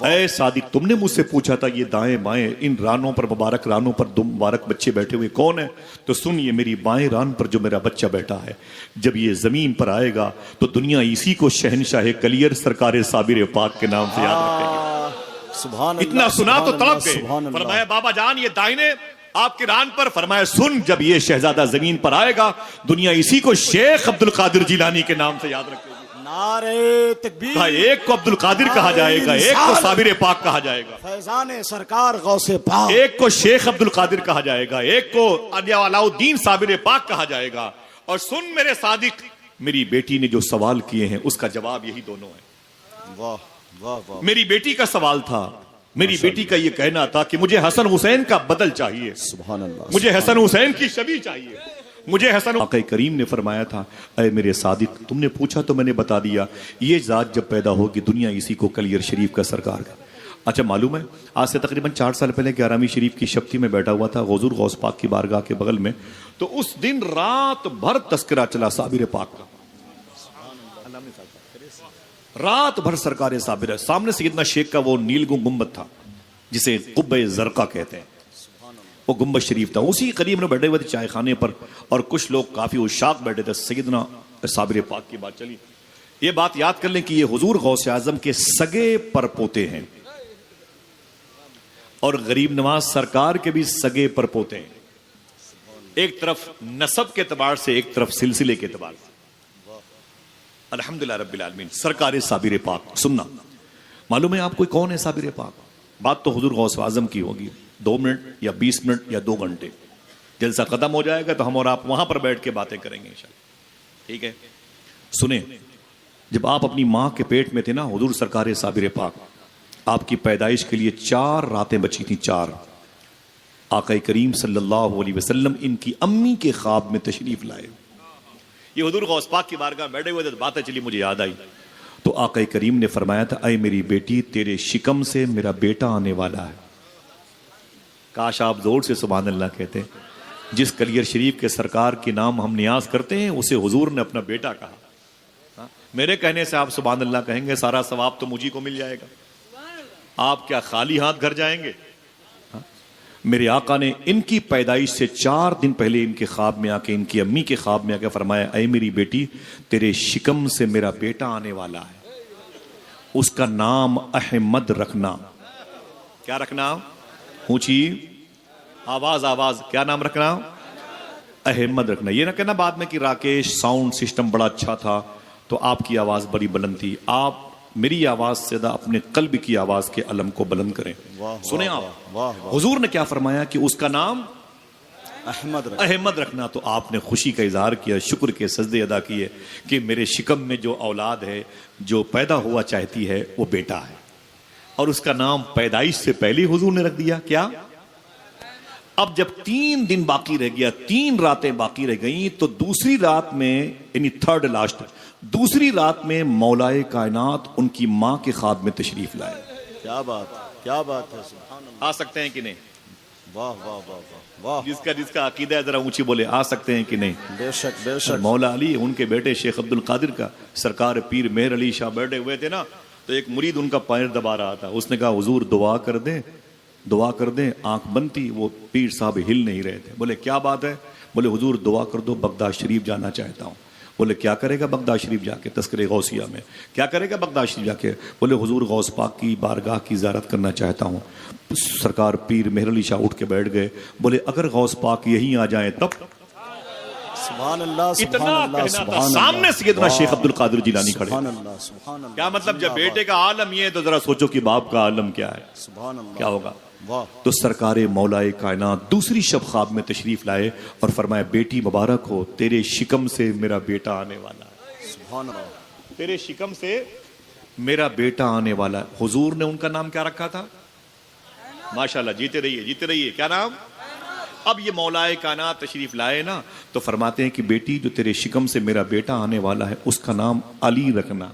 اے صادق تم نے مجھ سے پوچھا تھا یہ دائیں بائیں ان رانوں پر مبارک رانوں پر دو مبارک بچے بیٹھے ہوئے کون ہے؟ تو سن یہ میری بائیں ران پر جو میرا بچہ بیٹھا ہے جب یہ زمین پر آئے گا تو دنیا اسی کو شہنشاہ کلیر سرکار صابر پاک کے نام سے یاد رکھے گی۔ سبحان اتنا سنا تو تڑپ گئے، فرمایا بابا جان یہ دائنے آپ کے ران پر، فرمایا سن جب یہ شہزادہ زمین پر آئے گا دنیا اسی کو شیخ عبد القادر جیلانی کے نام سے یاد رکھے گی۔ نعرہ تکبیر، ایک کو عبد القادر کہا جائے گا، ایک کو صابر پاک کہا جائے گا، فیضان سرکار غوث پاک، ایک کو شیخ عبد القادر کہا جائے گا، ایک کو علاء الدین صابر پاک کہا جائے گا۔ اور سن میرے صادق، میری بیٹی نے جو سوال کیے ہیں اس کا جواب یہی دونوں ہے۔ واہ واہ واہ، میری بیٹی کا سوال تھا، میری بیٹی کا یہ کہنا تھا کہ مجھے حسن حسین کا بدل چاہیے، سبحان اللہ، مجھے حسن حسین کی شبیہ چاہیے، مجھے حسن۔ آقا کریم نے فرمایا تھا اے میرے صادق تم نے پوچھا تو میں نے بتا دیا، یہ ذات جب پیدا ہوگی دنیا اسی کو کلیر شریف کا سرکار کا۔ اچھا معلوم ہے آج سے تقریباً 4 سال پہلے 11ویں شریف کی شبتی میں بیٹھا ہوا تھا حضور غوث پاک کی بارگاہ کے بغل میں، تو اس دن رات بھر تذکرہ چلا صابر پاک کا، رات بھر سرکار صابر، سامنے سیدنا شیخ کا وہ نیلگوں گنبد تھا جسے قبہ زرقاء کہتے ہیں، وہ گنبد شریف تھا، اسی قریب میں بیٹھے ہوئے تھے چائے خانے پر، اور کچھ لوگ کافی عشاق بیٹھے تھے۔ سیدنا صابر پاک کی بات چلی، یہ بات یاد کر لیں کہ یہ حضور غوث اعظم کے سگے پر پوتے ہیں اور غریب نواز سرکار کے بھی سگے پر پوتے ہیں، ایک طرف نسب کے اعتبار سے ایک طرف سلسلے کے اعتبار سے۔ الحمدللہ رب العالمین، سرکار صابر پاک۔ سننا معلوم ہے آپ کو کون ہے صابر پاک؟ بات تو حضور غوث اعظم کی ہوگی، 2 منٹ یا 20 منٹ یا 2 گھنٹے، جلسہ ختم ہو جائے گا تو ہم اور آپ وہاں پر بیٹھ کے باتیں کریں گے انشاءاللہ، ٹھیک ہے؟ سنیں، جب آپ اپنی ماں کے پیٹ میں تھے نا حضور سرکار صابر پاک، آپ کی پیدائش کے لیے 4 راتیں بچی تھیں، 4۔ آقا کریم صلی اللہ علیہ وسلم ان کی امی کے خواب میں تشریف لائے، یہ حضور غوث پاک کی بارگاہ بیٹھے ہوئے تھے، باتیں چلی مجھے یاد آئی، تو آقا کریم نے فرمایا تھا اے میری بیٹی تیرے شکم سے میرا بیٹا آنے والا ہے۔ کاش آپ زور سے سبحان اللہ کہتے، جس کلیر شریف کے سرکار کے نام ہم نیاز کرتے ہیں اسے حضور نے اپنا بیٹا کہا۔ میرے کہنے سے آپ سبحان اللہ کہیں گے سارا ثواب تو مجھے کو مل جائے گا، آپ کیا خالی ہاتھ گھر جائیں گے؟ میرے آقا نے ان کی پیدائش سے 4 دن پہلے ان کے خواب میں آ کے، ان کی امی کے خواب میں آ کے فرمایا اے میری بیٹی تیرے شکم سے میرا بیٹا آنے والا ہے، اس کا نام احمد رکھنا۔ کیا رکھنا؟ اونچی آواز، کیا نام رکھنا؟ احمد رکھنا۔ یہ نہ کہنا بعد میں کہ راکیش ساؤنڈ سسٹم بڑا اچھا تھا تو آپ کی آواز بڑی بلند تھی، آپ میری آواز سے اپنے قلب کی آواز کے علم کو بلند کریں۔ سنیں آپ، حضور نے کیا فرمایا کہ اس کا نام احمد رکھنا، تو آپ نے خوشی کا اظہار کیا، شکر کے سجدے ادا کیے کہ میرے شکم میں جو اولاد ہے جو پیدا ہوا چاہتی ہے وہ بیٹا ہے، اور اس کا نام پیدائش سے پہلے حضور نے رکھ دیا۔ کیا؟ اب جب 3 دن باقی رہ گیا، 3 راتیں باقی رہ گئیں، تو دوسری رات میں یعنی 3rd لاسٹ، دوسری رات میں مولا کائنات ان کی ماں کے خواب میں تشریف لائے۔ کیا بات ہے، سبحان اللہ۔ آ سکتے ہیں کہ نہیں؟ واہ واہ واہ واہ، جس کا عقیدہ ہے ذرا اونچی بولے، آ سکتے ہیں کہ نہیں؟ بے شک بے شک۔ مولا علی ان کے بیٹے شیخ عبد القادر کا سرکار پیر مہر علی شاہ بیٹھے ہوئے تھے نا، تو ایک مرید ان کا پیر دبا رہا تھا، اس نے کہا حضور دعا کر دیں، آنکھ بند تھی، وہ پیر صاحب ہل نہیں رہے تھے، بولے کیا بات ہے؟ بولے حضور دعا کر دو، بغداد شریف جانا چاہتا ہوں۔ بولے کیا کرے گا بغداد شریف جا کے؟ تذکرہ غوثیہ میں کیا کرے گا بغداد شریف جا کے؟ بولے حضور غوث پاک کی بارگاہ کی زیارت کرنا چاہتا ہوں۔ سرکار پیر مہر علی شاہ اٹھ کے بیٹھ گئے، بولے اگر غوث پاک یہیں آ جائیں تب؟ سبحان اللہ، اتنا کہنا تھا، سامنے سیدنا شیخ عبد القادر جیلانی کھڑے۔ سبحان اللہ، سبحان اللہ۔ کیا مطلب؟ جب بیٹے کا عالم یہ ہے تو ذرا سوچو کہ باپ کا عالم کیا ہے، سبحان اللہ، کیا ہوگا؟ واہ۔ تو سرکار مولا کائنات دوسری شب خواب میں تشریف لائے اور فرمایا بیٹی مبارک ہو، تیرے شکم سے میرا بیٹا آنے والا ہے، سبحان اللہ، تیرے شکم سے میرا بیٹا آنے والا ہے۔ حضور نے ان کا نام کیا رکھا تھا؟ ماشاءاللہ، جیتے رہیے، کیا نام؟ اب یہ مولا کائنات تشریف لائے نا، تو فرماتے ہیں کہ بیٹی جو تیرے شکم سے میرا بیٹا آنے والا ہے اس کا نام علی رکھنا۔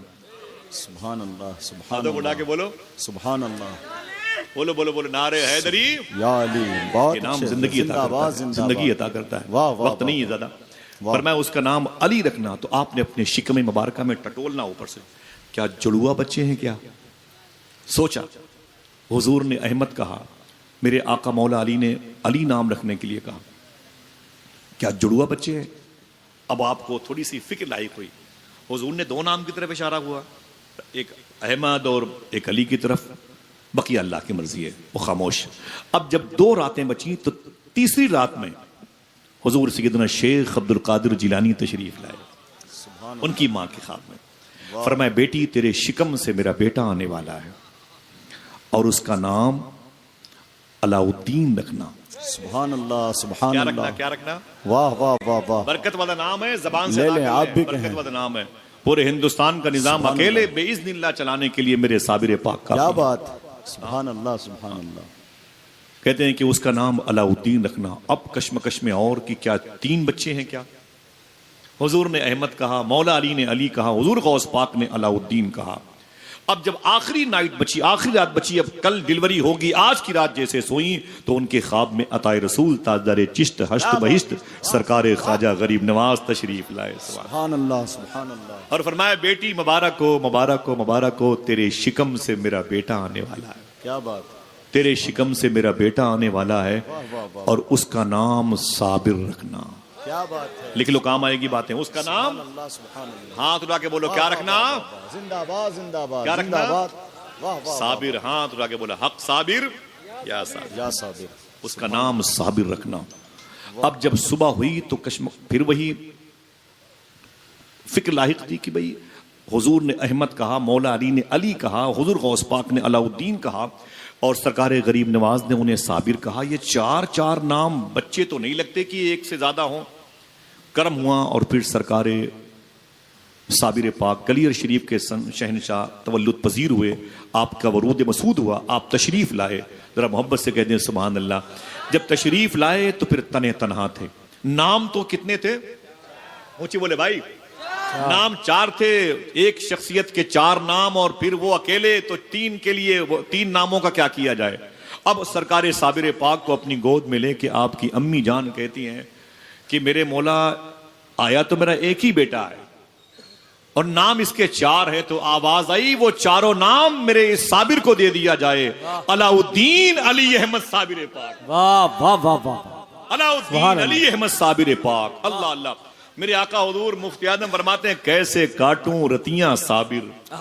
سبحان اللہ، سبحان ہاتھوں کو اٹھا کے بولو، سبحان اللہ، بولو نعرے حیدری۔ یا علی، بہت یہ نام زندگی عطا کرتا ہے، وقت نہیں ہے زیادہ۔ فرمایا اس کا نام علی رکھنا، تو آپ نے اپنے شکم مبارکہ میں ٹٹولنا اوپر سے، کیا جڑوا بچے ہیں کیا؟ سوچا حضور نے احمد کہا، میرے آقا مولا علی نے علی نام رکھنے کے لیے کہا، کیا جڑوا بچے ہیں؟ اب آپ کو تھوڑی سی فکر لاحق ہوئی، حضور نے 2 نام کی طرف اشارہ ہوا، ایک احمد اور ایک علی کی طرف، بقیہ اللہ کی مرضی ہے، وہ خاموش۔ اب جب 2 راتیں بچیں تو تیسری رات میں حضور سیدنا شیخ عبد القادر جیلانی تشریف لائے ان کی ماں کے خواب میں، فرمایا بیٹی تیرے شکم سے میرا بیٹا آنے والا ہے اور اس کا نام علاء الدین رکھنا۔ سبحان اللہ سبحان کیا اللہ، رکھنا؟ کیا رکھنا؟ واہ واہ واہ واہ، برکت والا نام ہے، زبان سے لے لیں، آپ بھی برکت کہیں۔ والا نام ہے، پورے ہندوستان کا نظام سبحان اکیلے باذن اللہ چلانے کے لیے میرے صابر پاک کا کیا بات، سبحان اللہ سبحان اللہ۔ کہتے ہیں کہ اس کا نام علاء الدین رکھنا۔ اب کشمکش میں اور کہ کیا 3 بچے ہیں کیا؟ حضور نے احمد کہا، مولا علی نے علی کہا، حضور غوث پاک نے علاء الدین کہا۔ اب جب آخری نائٹ بچی، آخری رات بچی، اب کل ڈیلیوری ہوگی، آج کی رات جیسے سوئیں تو ان کے خواب میں عطائے رسول تاجدار چشت ہشت بہشت سرکار خواجہ غریب نواز تشریف لائے، سبحان اللہ سبحان اللہ، اور فرمایا بیٹی مبارک ہو مبارک ہو مبارک ہو، تیرے شکم سے میرا بیٹا آنے والا ہے، کیا بات، تیرے شکم سے میرا بیٹا آنے والا ہے اور اس کا نام صابر رکھنا۔ کیا بات ہے، لکھ لو، کام آئے گی باتیں۔ اس کا نام، اللہ سبحان اللہ، ہاتھ اٹھا کے بولو، کیا رکھنا؟ زندہ باد زندہ باد، کیا رکھنا؟ زندہ باد، واہ واہ، صابر۔ ہاتھ اٹھا کے بولا، حق صابر یا صابر، یا صابر، اس کا نام صابر رکھنا۔ اب جب صبح ہوئی تو پھر وہی فکر لاحق تھی کہ بھئی حضور نے احمد کہا، مولا علی نے علی کہا، حضور غوث پاک نے علاء الدین کہا اور سرکار غریب نواز نے انہیں صابر کہا۔ یہ 4 نام بچے تو نہیں لگتے کہ ایک سے زیادہ ہوں۔ کرم ہوا اور پھر سرکار صابر پاک گلیر شریف کے شہنشاہ تولد پذیر ہوئے، آپ کا ورود مسعود ہوا، آپ تشریف لائے، ذرا محبت سے کہہ دیں سبحان اللہ۔ جب تشریف لائے تو پھر تنہا تھے۔ نام تو کتنے تھے؟ اونچی بولے بھائی، نام 4 تھے، ایک شخصیت کے 4 نام اور پھر وہ اکیلے، تو 3 کے لیے 3 ناموں کا کیا کیا جائے؟ اب سرکار صابر پاک کو اپنی گود میں لے کے آپ کی امی جان کہتی ہیں کہ میرے مولا آیا تو میرا ایک ہی بیٹا ہے اور نام اس کے 4 ہے، تو آواز آئی وہ 4 نام میرے اس صابر کو دے دیا جائے، علاء الدین علی احمد صابر پاک، واہ واہ واہ واہ، علاء الدین علی احمد صابر پاک۔ اللہ اللہ، میرے آقا حضور مفتی اعظم فرماتے ہیں کیسے کاٹوں رتیاں صابر،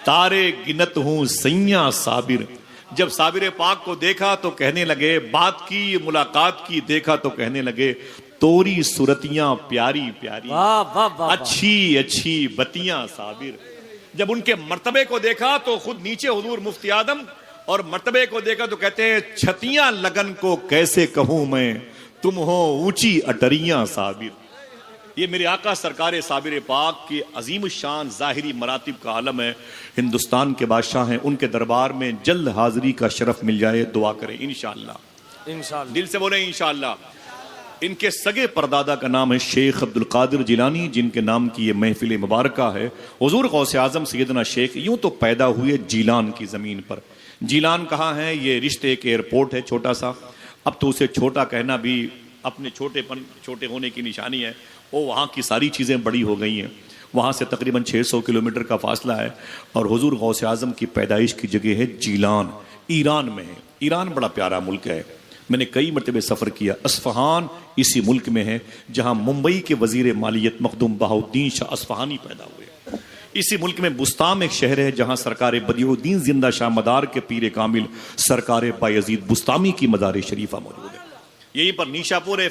تارے گنت ہوں سیاں صابر۔ جب صابر پاک کو دیکھا تو کہنے لگے، بات کی ملاقات کی، دیکھا تو کہنے لگے توری صورتیاں پیاری پیاری، اچھی اچھی بتیاں صابر۔ جب ان کے مرتبے کو دیکھا تو خود نیچے حضور مفتی اعظم، اور مرتبے کو دیکھا تو کہتے ہیں چھتیاں لگن کو کیسے کہوں میں، تم ہو اونچی اٹریاں صابر۔ یہ میرے آقا سرکار صابر پاک کی عظیم الشان ظاہری مراتب کا عالم ہے، ہندوستان کے بادشاہ ہیں، ان کے دربار میں جلد حاضری کا شرف مل جائے، دعا کریں انشاءاللہ، دل سے بولیں انشاءاللہ۔ ان کے سگے پردادا کا نام ہے شیخ عبد القادر جیلانی، جن کے نام کی یہ محفل مبارکہ ہے۔ حضور غوث اعظم سیدنا شیخ یوں تو پیدا ہوئے جیلان کی زمین پر۔ جیلان کہاں ہے؟ یہ رشتے ایک ایئرپورٹ ہے چھوٹا سا، اب تو اسے چھوٹا کہنا بھی اپنے چھوٹے ہونے کی نشانی ہے، وہ وہاں کی ساری چیزیں بڑی ہو گئی ہیں، وہاں سے تقریباً 600 کلومیٹر کا فاصلہ ہے، اور حضور غوث اعظم کی پیدائش کی جگہ ہے جیلان، ایران میں ہے۔ ایران بڑا پیارا ملک ہے، میں نے کئی مرتبہ سفر کیا۔ اصفہان اسی ملک میں ہے جہاں ممبئی کے وزیر مالیت مخدوم بہاؤالدین شاہ اصفہانی پیدا ہوئے۔ اسی ملک میں بستام ایک شہر ہے جہاں سرکار بدیع الدین زندہ شاہ مدار کے پیر کامل سرکار بایزید بستامی کی مزار شریفہ موجود ہے۔ یہیں پر نیشاپور ہے،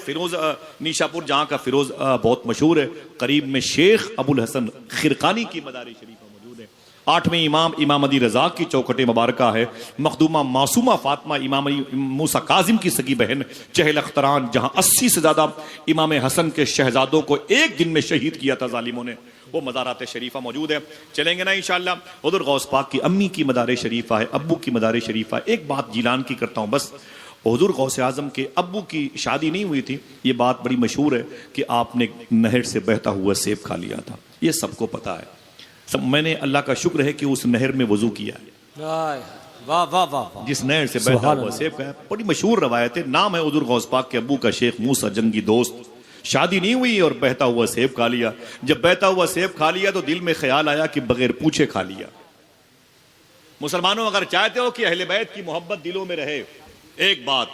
نیشاپور جہاں کا فیروز بہت مشہور ہے، قریب میں شیخ ابو الحسن خرقانی کی مزار شریفہ موجود ہے۔ 8ویں امام علی رضا کی چوکھٹ مبارکہ ہے، مخدومہ معصومہ فاطمہ امام موسیٰ کاظم کی سگی بہن چہل اختران، جہاں 80 سے زیادہ امام حسن کے شہزادوں کو ایک دن میں شہید کیا تھا ظالموں نے، وہ مزارات شریفہ موجود ہے۔ چلیں گے نا انشاءاللہ۔ حضور غوث پاک کی امی کی مزار شریفہ ہے، ابو کی مزار شریفہ ہے۔ ایک بات جیلان کی کرتا ہوں بس، حضور غوث اعظم کے ابو کی شادی نہیں ہوئی تھی، یہ بات بڑی مشہور ہے کہ آپ نے نہر سے بہتا ہوا سیب کھا لیا تھا، یہ سب کو پتا ہے۔ میں نے اللہ کا شکر ہے کہ اس نہر میں وضو کیا ہے، جس نہر سے بہتا ہوا سیب کا ہے، بڑی مشہور روایت ہے۔ نام ہے حضور غوث پاک کے ابو کا شیخ موسیٰ جنگی دوست، شادی نہیں ہوئی اور بہتا ہوا سیب کھا لیا۔ جب بہتا ہوا سیب کھا لیا تو دل میں خیال آیا کہ بغیر پوچھے کھا لیا، مسلمانوں اگر چاہتے ہو کہ اہل بیت کی محبت دلوں میں رہے، ایک بات،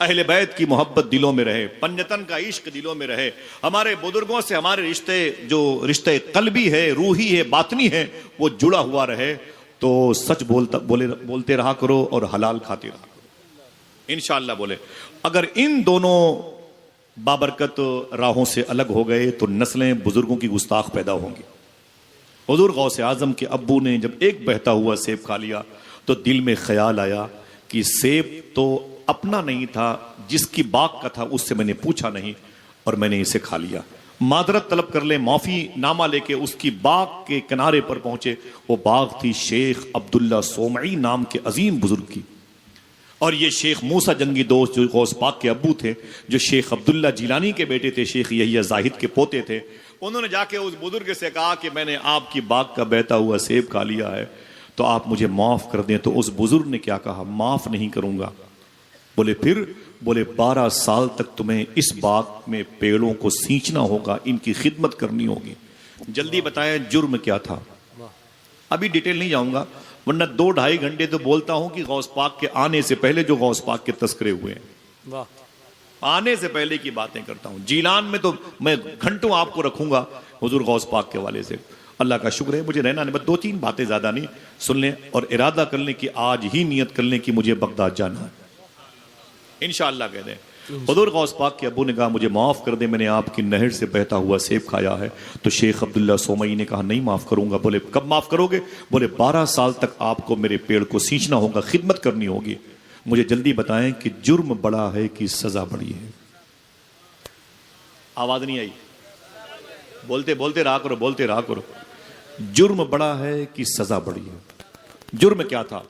اہل بیت کی محبت دلوں میں رہے، پنجتن کا عشق دلوں میں رہے، ہمارے بزرگوں سے ہمارے رشتے جو رشتے قلبی ہے، روحی ہے، باطنی ہے، وہ جڑا ہوا رہے، تو سچ بولتے رہا کرو اور حلال کھاتے رہا کرو، انشاءاللہ بولے۔ اگر ان دونوں بابرکت راہوں سے الگ ہو گئے تو نسلیں بزرگوں کی گستاخ پیدا ہوں گی۔ حضور غوث اعظم کے ابو نے جب ایک بہتا ہوا سیب کھا لیا تو دل میں خیال آیا کہ سیب تو اپنا نہیں تھا، جس کی باغ کا تھا اس سے میں نے پوچھا نہیں اور میں نے اسے کھا لیا۔ معذرت طلب کر لیں، معافی نامہ لے کے اس کی باغ کے کنارے پر پہنچے، وہ باغ تھی شیخ عبداللہ سومعی نام کے عظیم بزرگ کی، اور یہ شیخ موسیٰ جنگی دوست جو غوث پاک کے ابو تھے، جو شیخ عبداللہ جیلانی کے بیٹے تھے، شیخ یحییٰ زاہد کے پوتے تھے، انہوں نے جا کے اس بزرگ سے کہا کہ میں نے آپ کی باغ کا بہتا ہوا سیب کھا لیا ہے تو آپ مجھے معاف کر دیں۔ تو اس بزرگ نے کیا کہا؟ معاف نہیں کروں گا۔ بولے پھر؟ بولے 12 سال تک تمہیں اس باغ میں پیڑوں کو سینچنا ہوگا، ان کی خدمت کرنی ہوگی۔ جلدی بتائیں جرم کیا تھا؟ ابھی ڈیٹیل نہیں جاؤں گا ورنہ 2-2.5 گھنٹے تو بولتا ہوں کہ غوث پاک کے آنے سے پہلے جو غوث پاک کے تذکرے ہوئے ہیں، آنے سے پہلے کی باتیں کرتا ہوں۔ جیلان میں تو میں گھنٹوں آپ کو رکھوں گا حضور غوث پاک کے حوالے سے۔ اللہ کا شکر ہے مجھے رہنا نہیں، بس 2-3 باتیں زیادہ نہیں سن لیں اور ارادہ کر لیں کہ آج ہی نیت کر لیں کہ مجھے بغداد جانا ہے، انشاءاللہ کہہ دیں۔ حضور غوث پاک کے ابو نے کہا مجھے معاف کر دیں، میں نے آپ کی نہر سے بہتا ہوا سیب کھایا ہے۔ تو شیخ عبداللہ سومعی نے کہا نہیں معاف کروں گا۔ بولے کب معاف کرو گے؟ بولے 12 سال تک آپ کو میرے پیڑ کو سینچنا ہوگا، خدمت کرنی ہوگی۔ مجھے جلدی بتائیں کہ جرم بڑا ہے کہ سزا بڑی ہے؟ آواز نہیں آئی؟ بولتے رہا کرو، بولتے رہا کرو۔ جرم بڑا ہے کہ سزا بڑی ہے؟ جرم کیا تھا؟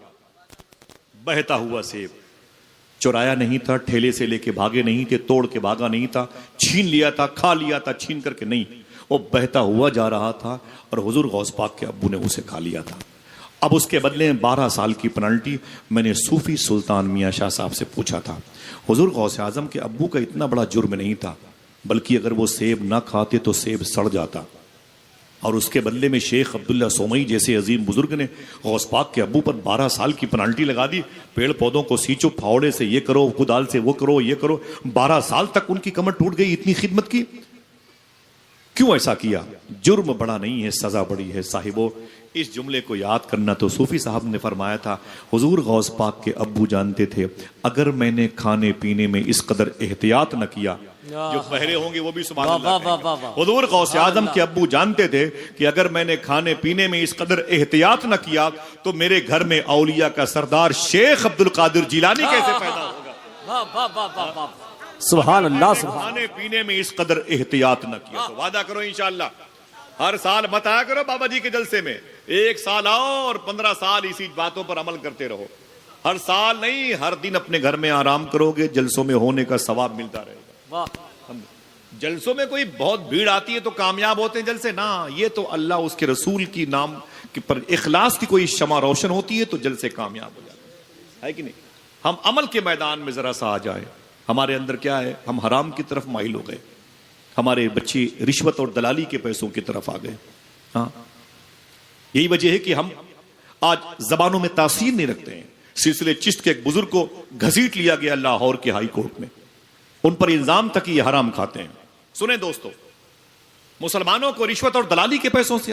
بہتا ہوا سیب چورایا نہیں تھا، ٹھیلے سے لے کے بھاگے نہیں تھے، توڑ کے بھاگا نہیں تھا، چھین لیا تھا، کھا لیا تھا چھین کر کے نہیں، وہ بہتا ہوا جا رہا تھا اور حضور غوث پاک کے ابو نے اسے کھا لیا تھا۔ اب اس کے بدلے 12 سال کی پنالٹی۔ میں نے صوفی سلطان میاں شاہ صاحب سے پوچھا تھا، حضور غوث اعظم کے ابو کا اتنا بڑا جرم نہیں تھا، بلکہ اگر وہ سیب نہ کھاتے تو سیب سڑ جاتا، اور اس کے بدلے میں شیخ عبداللہ سومعی جیسے عظیم بزرگ نے غوث پاک کے ابو پر 12 سال کی پنالٹی لگا دی، پیڑ پودوں کو سینچو، پھاوڑے سے یہ کرو، کدال سے وہ کرو، یہ کرو۔ 12 سال تک ان کی کمر ٹوٹ گئی، اتنی خدمت کی، کیوں ایسا کیا؟ جرم بڑا نہیں ہے، سزا بڑی ہے۔ صاحبو اس جملے کو یاد کرنا۔ تو صوفی صاحب نے فرمایا تھا حضور غوث پاک کے ابو جانتے تھے اگر میں نے کھانے پینے میں اس قدر احتیاط نہ کیا، جو بہرے ہوں گے وہ بھی سبحان اللہ کہیں گے۔ حضور غوث اعظم کے ابو جانتے تھے کہ اگر میں نے کھانے پینے میں اس قدر احتیاط نہ کیا تو میرے گھر میں اولیاء کا سردار شیخ عبد القادر جیلانی کیسے پیدا ہوگا؟ سبحان اللہ، سبحان کھانے پینے میں اس قدر احتیاط نہ کیا تو وعدہ کرو انشاءاللہ ہر سال مت آیا کرو بابا جی کے جلسے میں، 1 سال آؤ اور 15 سال اسی باتوں پر عمل کرتے رہو۔ ہر سال نہیں، ہر دن اپنے گھر میں آرام کرو گے، جلسوں میں ہونے کا ثواب ملتا رہے گا۔ جلسوں میں کوئی بہت بھیڑ آتی ہے تو کامیاب ہوتے ہیں جلسے، نہ، یہ تو اللہ اس کے رسول کی نام پر اخلاص کی کوئی شمع روشن ہوتی ہے تو جلسے کامیاب ہو جاتے ہیں، ہے کہ نہیں؟ ہم عمل کے میدان میں ذرا سا آ جائیں، ہمارے اندر کیا ہے؟ ہم حرام کی طرف مائل ہو گئے، ہمارے بچے رشوت اور دلالی کے پیسوں کی طرف آ گئے۔ ہاں، یہی وجہ ہے کہ ہم آج زبانوں میں تاثیر نہیں رکھتے ہیں۔ سلسلے چشت کے ایک بزرگ کو گھسیٹ لیا گیا لاہور کے ہائی کورٹ میں، ان پر الزام تھا کہ یہ حرام کھاتے ہیں۔ سنیں دوستو، مسلمانوں کو رشوت اور دلالی کے پیسوں سے،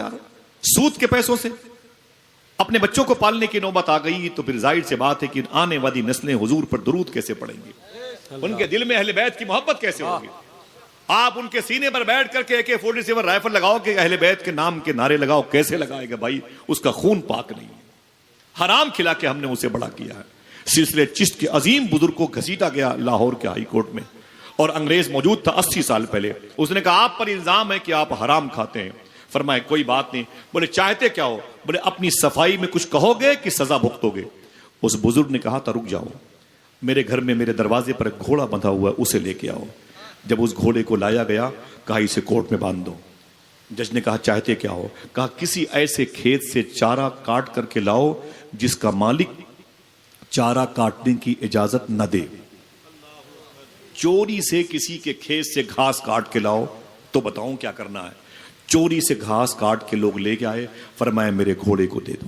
سود کے پیسوں سے اپنے بچوں کو پالنے کی نوبت آ گئی تو پھر ظاہر سے بات ہے کہ آنے والی نسلیں حضور پر درود کیسے پڑھیں گی، ان کے دل میں اہل بیت کی محبت کیسے ہوگی؟ آپ ان کے سینے پر بیٹھ کر کے AK-47 رائفل لگاؤ کہ اہل بیت کے نام کے نعرے لگاؤ، کیسے لگائے گا بھائی؟ اس کا خون پاک نہیں ہے، حرام کھلا کے ہم نے اسے بڑا کیا ہے۔ سلسلے چشت کے عظیم بزرگ کو گھسیٹا گیا لاہور کے ہائی کورٹ میں، اور انگریز موجود تھا 80 سال پہلے۔ اس نے کہا آپ پر الزام ہے کہ آپ حرام کھاتے ہیں۔ فرمائے کوئی بات نہیں۔ بولے چاہتے کیا ہو؟ بولے اپنی صفائی میں کچھ کہو گے کہ سزا بھگتو گے؟ اس بزرگ نے کہا تھا رک جاؤ، میرے گھر میں میرے دروازے پر ایک گھوڑا بندھا ہوا ہے، اسے لے کے آؤ۔ جب اس گھوڑے کو لایا گیا کہا اسے کورٹ میں باندھ دو۔ جج نے کہا چاہتے کیا ہو؟ کہا کسی ایسے کھیت سے چارہ کاٹ کر کے لاؤ جس کا مالک چارہ کاٹنے کی اجازت نہ دے۔ چوری سے کسی کے کھیت سے گھاس کاٹ کے لاؤ تو بتاؤں کیا کرنا ہے۔ چوری سے گھاس کاٹ کے لوگ لے کے آئے، فرمایا میرے گھوڑے کو دے دو۔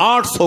800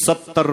70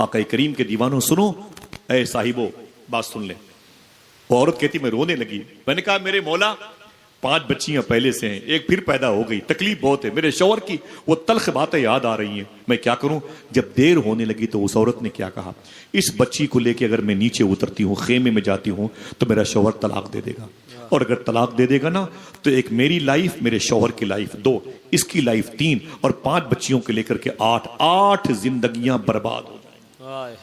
آقا کریم کے دیوانوں سنو، اے صاحبو بات سن لیں۔ وہ عورت کہتی میں رونے لگی، میں نے کہا میرے مولا 5 بچیاں پہلے سے ہیں، ایک پھر پیدا ہو گئی، تکلیف بہت ہے، میرے شوہر کی وہ تلخ باتیں یاد آ رہی ہیں، میں کیا کروں؟ جب دیر ہونے لگی تو اس عورت نے کیا کہا، اس بچی کو لے کے اگر میں نیچے اترتی ہوں، خیمے میں جاتی ہوں تو میرا شوہر طلاق دے دے گا، اور اگر طلاق دے دے گا نا تو ایک میری لائف، میرے شوہر کی لائف 2، اس کی لائف 3، اور 5 بچیوں کے لے کر کے 8 زندگیاں برباد ہو جائیں۔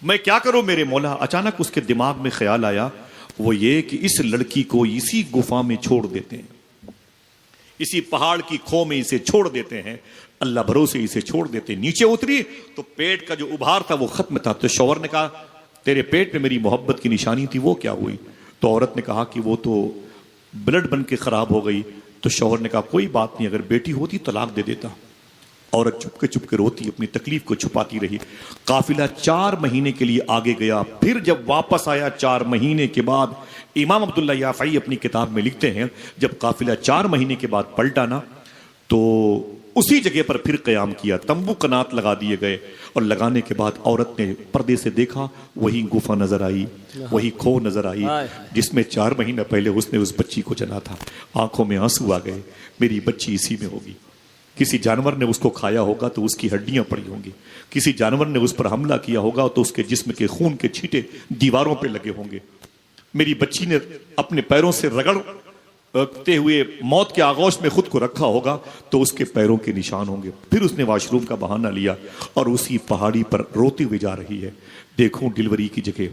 میں کیا کروں میرے مولا؟ اچانک اس کے دماغ میں خیال آیا، وہ یہ کہ اس لڑکی کو اسی گفا میں چھوڑ دیتے ہیں، اسی پہاڑ کی کھو میں اسے چھوڑ دیتے ہیں، اللہ بھروسے اسے چھوڑ دیتے ہیں۔ نیچے اتری تو پیٹ کا جو ابھار تھا وہ ختم تھا، تو شوہر نے کہا تیرے پیٹ میں میری محبت کی نشانی تھی، وہ کیا ہوئی؟ تو عورت نے کہا کہ وہ تو بلڈ بن کے خراب ہو گئی۔ تو شوہر نے کہا کوئی بات نہیں، اگر بیٹی ہوتی طلاق دے دیتا۔ عورت چپ کے روتی، اپنی تکلیف کو چھپاتی رہی۔ قافلہ 4 مہینے کے لیے آگے گیا، پھر جب واپس آیا 4 مہینے کے بعد، امام عبداللہ یافعی اپنی کتاب میں لکھتے ہیں جب قافلہ 4 مہینے کے بعد پلٹا نا تو اسی جگہ پر پھر قیام کیا، تمبو قنات لگا دیے گئے، اور لگانے کے بعد عورت نے پردے سے دیکھا، وہی گفا نظر آئی، وہی کھو نظر آئی جس میں 4 مہینہ پہلے اس نے اس بچی کو جنا تھا۔ آنکھوں میں آنسو آ گئے، میری بچی اسی میں ہوگی۔ کسی جانور نے اس کو کھایا ہوگا تو اس کی ہڈیاں پڑی ہوں گی، کسی جانور نے اس پر حملہ کیا ہوگا تو اس کے جسم کے خون کے چھینٹے دیواروں پہ لگے ہوں گے۔ میری بچی نے اپنے پیروں سے رگڑتے ہوئے موت کے آغوش میں خود کو رکھا ہوگا تو اس کے پیروں کے نشان ہوں گے۔ پھر اس نے واش روم کا بہانہ لیا اور اسی پہاڑی پر روتی ہوئی جا رہی ہے، دیکھوں ڈلیوری کی جگہ،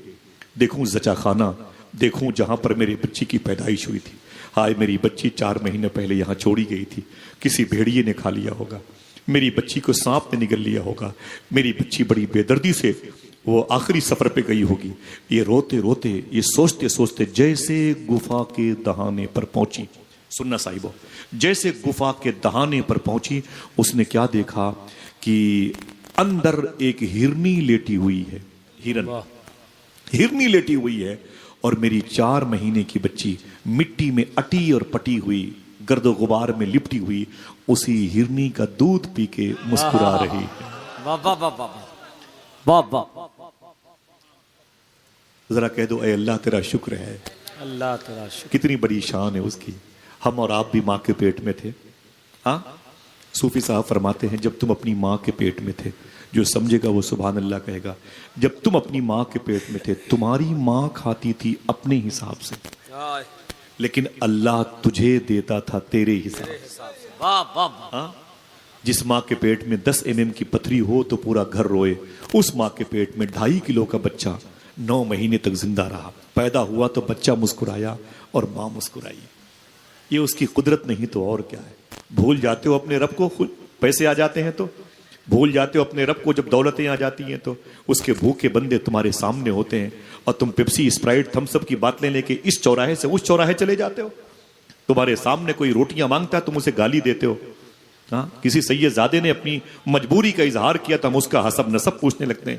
دیکھوں زچا خانہ، دیکھوں جہاں پر میری بچی کی پیدائش ہوئی تھی۔ ہائے میری بچی 4 مہینے پہلے یہاں چھوڑی گئی تھی، کسی بھیڑیے نے کھا لیا ہوگا، میری بچی کو سانپ نے نگل لیا ہوگا، میری بچی بڑی بے دردی سے وہ آخری سفر پہ گئی ہوگی۔ یہ روتے روتے، یہ سوچتے سوچتے جیسے گفا کے دہانے پر پہنچی، سننا صاحبو، جیسے گفا کے دہانے پر پہنچی اس نے کیا دیکھا کہ اندر ایک ہرنی لیٹی ہوئی ہے، ہرنی لیٹی ہوئی ہے، اور میری 4 مہینے کی بچی مٹی میں اٹی اور پٹی ہوئی، گرد و غبار میں لپٹی ہوئی، اسی ہرنی کا دودھ پی کے مسکرا رہی ہے۔ ذرا کہہ دو اے اللہ تیرا شکر ہے، اللہ تیرا شکر، کتنی بڑی شان ہے اس کی۔ ہم اور آپ بھی ماں کے پیٹ میں تھے، ہاں صوفی صاحب فرماتے ہیں جب تم اپنی ماں کے پیٹ میں تھے، جو سمجھے گا وہ سبحان اللہ کہے گا، جب تم اپنی ماں کے پیٹ میں تھے تمہاری ماں کھاتی تھی اپنے حساب سے، لیکن اللہ تجھے دیتا تھا تیرے حساب سے۔ جس ماں کے پیٹ میں 10 mm کی پتھری ہو تو پورا گھر روئے، اس ماں کے پیٹ میں 2.5 کلو کا بچہ 9 مہینے تک زندہ رہا، پیدا ہوا تو بچہ مسکرایا اور ماں مسکرائی۔ یہ اس کی قدرت نہیں تو اور کیا ہے۔ بھول جاتے ہو اپنے رب کو، پیسے آ جاتے ہیں تو بھول جاتے ہو اپنے رب کو، جب دولتیں آ جاتی ہیں تو اس کے بھوکے بندے تمہارے سامنے ہوتے ہیں اور تم پیپسی، اسپرائٹ، تھمس اپ کی باتیں لے کے اس چوراہے سے اس چوراہے چلے جاتے ہو۔ تمہارے سامنے کوئی روٹیاں مانگتا ہے تم اسے گالی دیتے ہو۔ ہاں کسی سید زادے نے اپنی مجبوری کا اظہار کیا تو ہم اس کا حسب نسب پوچھنے لگتے ہیں۔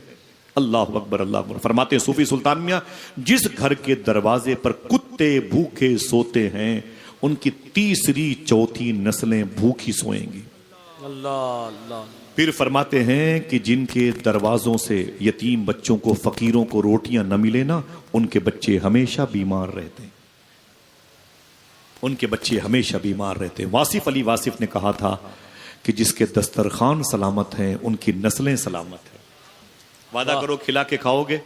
اللہ اکبر، اللہ اکبر۔ فرماتے ہیں صوفی سلطان میاں، جس گھر کے دروازے پر کتے بھوکے سوتے ہیں ان کی 3ری 4تھی نسلیں بھوکی سوئیں گی۔ اللہ اللہ۔ پھر فرماتے ہیں کہ جن کے دروازوں سے یتیم بچوں کو، فقیروں کو روٹیاں نہ ملے نا، ان کے بچے ہمیشہ بیمار رہتے ہیں، ان کے بچے ہمیشہ بیمار رہتے ہیں۔ واصف علی واصف نے کہا تھا کہ جس کے دسترخوان سلامت ہیں ان کی نسلیں سلامت ہیں۔ وعدہ کرو کھلا کے کھاؤ گے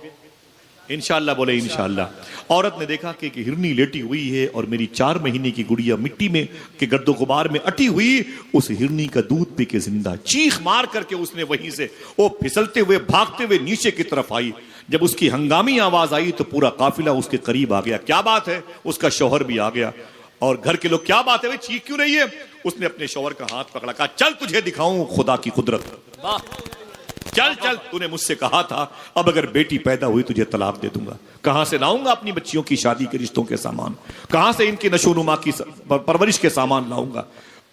انشاءاللہ، بولے انشاءاللہ۔ عورت نے دیکھا کہ ہرنی لیٹی ہوئی ہے اور میری 4 مہینے کی گڑیا مٹی میں کے گرد و غبار میں اٹی ہوئی، اس ہرنی کا دودھ پی کے زندہ۔ چیخ مار کر کے اس نے وہیں سے وہ پھسلتے ہوئے بھاگتے ہوئے نیچے کی طرف آئی۔ جب اس کی ہنگامی آواز آئی تو پورا قافلہ اس کے قریب آ گیا۔ کیا بات ہے؟ اس کا شوہر بھی آ گیا اور گھر کے لوگ، کیا بات ہے بھائی، چیخ کیوں رہی ہے؟ اس نے اپنے شوہر کا ہاتھ پکڑا، کہا چل تجھے دکھاؤں خدا کی قدرت، چل چل، تو نے مجھ سے کہا تھا اب اگر بیٹی پیدا ہوئی تجھے طلاق دے دوں گا، کہاں سے لاؤں گا اپنی بچیوں کی شادی کے رشتوں کے سامان، کہاں سے ان کی نشو و نما کی پرورش کے سامان لاؤں گا؟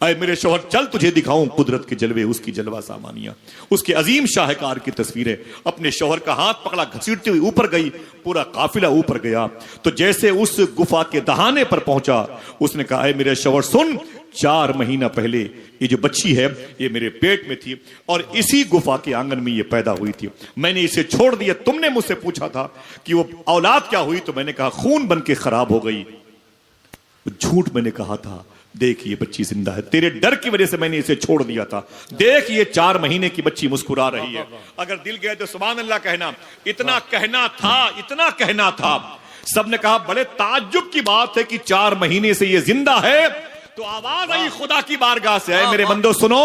اے میرے شوہر چل تجھے دکھاؤں قدرت کے جلوے، اس کی جلوہ سامانیاں، اس کے عظیم شاہکار کی تصویریں۔ اپنے شوہر کا ہاتھ پکڑا، گھسیٹتے ہوئے اوپر گئی، پورا قافلہ اوپر گیا۔ تو جیسے اس گفا کے دہانے پر پہنچا اس نے کہا اے میرے شوہر سن، 4 مہینہ پہلے یہ جو بچی ہے یہ میرے پیٹ میں تھی اور اسی گفا کے آنگن میں یہ پیدا ہوئی تھی. میں نے اسے چھوڑ دیا. تم نے مجھ سے پوچھا تھا کہ وہ اولاد کیا ہوئی, تو میں نے کہا خون بن کے خراب ہو گئی. جھوٹ میں نے کہا تھا. دیکھ یہ بچی زندہ ہے, تیرے ڈر کی وجہ سے میں نے اسے چھوڑ دیا تھا. دیکھ یہ 4 مہینے کی بچی مسکرا رہی ہے. اگر دل گئے تو سبحان اللہ کہنا. اتنا کہنا تھا, اتنا کہنا تھا. سب نے کہا بڑے تعجب کی بات ہے کہ 4 مہینے سے یہ زندہ ہے. تو آواز آئی خدا کی بارگاہ سے, اے میرے بندو سنو,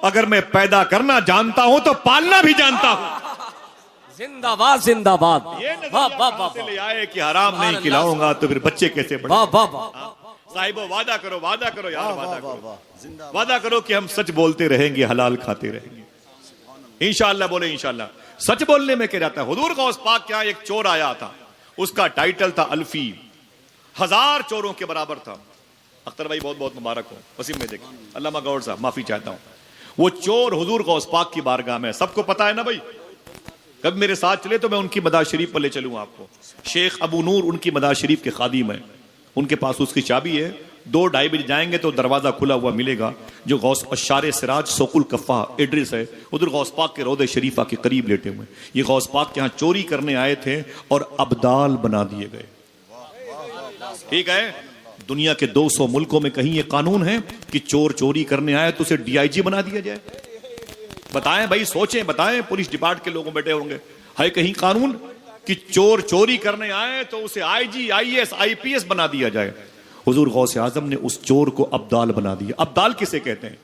اگر میں پیدا کرنا جانتا ہوں تو پالنا بھی جانتا ہوں. زندہ باد زندہ باد. یہ نظریہ سے لے آئے کہ حرام نہیں کھلاؤں گا تو پھر بچے کیسے بڑھیں. واہ واہ واہ. صاحبو وعدہ کرو, وعدہ کرو یار, وعدہ کرو, وعدہ کرو کہ ہم سچ بولتے رہیں گے, حلال کھاتے رہیں گے انشاءاللہ. بولے انشاءاللہ. سچ بولنے میں کیا جاتا ہے. حضور غوث پاک کے یہاں ایک چور آیا تھا, اس کا ٹائٹل تھا الفی, 1000 چوروں کے برابر تھا. اختر بھائی بہت بہت مبارک ہو. وسیم میں دیکھیں, علامہ گور صاحب معافی چاہتا ہوں. وہ چور حضور غوث پاک کی بارگاہ میں, سب کو پتا ہے نا بھائی, کب میرے ساتھ چلے تو میں ان کی مدار شریف پر لے چلوں آپ کو. شیخ ابو نور ان کی مدار شریف کے خادم ہیں, ان کے پاس اس کی چابی ہے. 2-2:30 بجے جائیں گے تو دروازہ کھلا ہوا ملے گا, جو غوث اشار سراج سوق الکفا ایڈریس ہے. ادھر غوث پاک کے روضہ شریفہ کے قریب لیٹے ہوئے. یہ غوث پاک کے ہاں چوری کرنے آئے تھے اور ابدال بنا دیے گئے. ٹھیک ہے, دنیا کے 200 ملکوں میں کہیں یہ قانون ہے کہ چور چوری کرنے آئے تو اسے DIG بنا دیا جائے؟ بتائیں بھائی, سوچیں, بتائیں. پولیس ڈپارٹ کے لوگوں بیٹھے ہوں گے, ہے کہیں قانون کہ چور چوری کرنے آئے تو اسے IG IAS IPS بنا دیا جائے؟ حضور غوث اعظم نے اس چور کو ابدال بنا دیا. ابدال کسے کہتے ہیں؟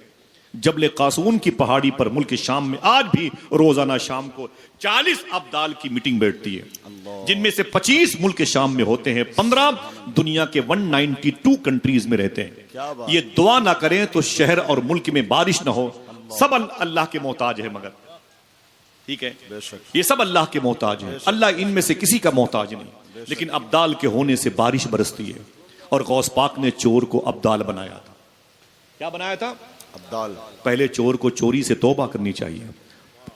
جبل قاسون کی پہاڑی پر ملک شام میں آج بھی روزانہ شام کو 40 ابدال کی میٹنگ بیٹھتی ہے, جن میں سے 25 ملک شام میں ہوتے ہیں, 15 دنیا کے 192 کنٹریز میں رہتے ہیں. یہ دعا نہ کریں تو شہر اور ملک میں بارش نہ ہو. سب اللہ کے محتاج ہے, مگر ٹھیک ہے, یہ سب اللہ کے محتاج ہیں. اللہ ان میں سے کسی کا محتاج نہیں, لیکن ابدال کے ہونے سے بارش برستی ہے. اور غوث پاک نے چور کو ابدال بنایا تھا. کیا بنایا تھا؟ ابدال. پہلے چور کو چوری سے توبہ کرنی چاہیے,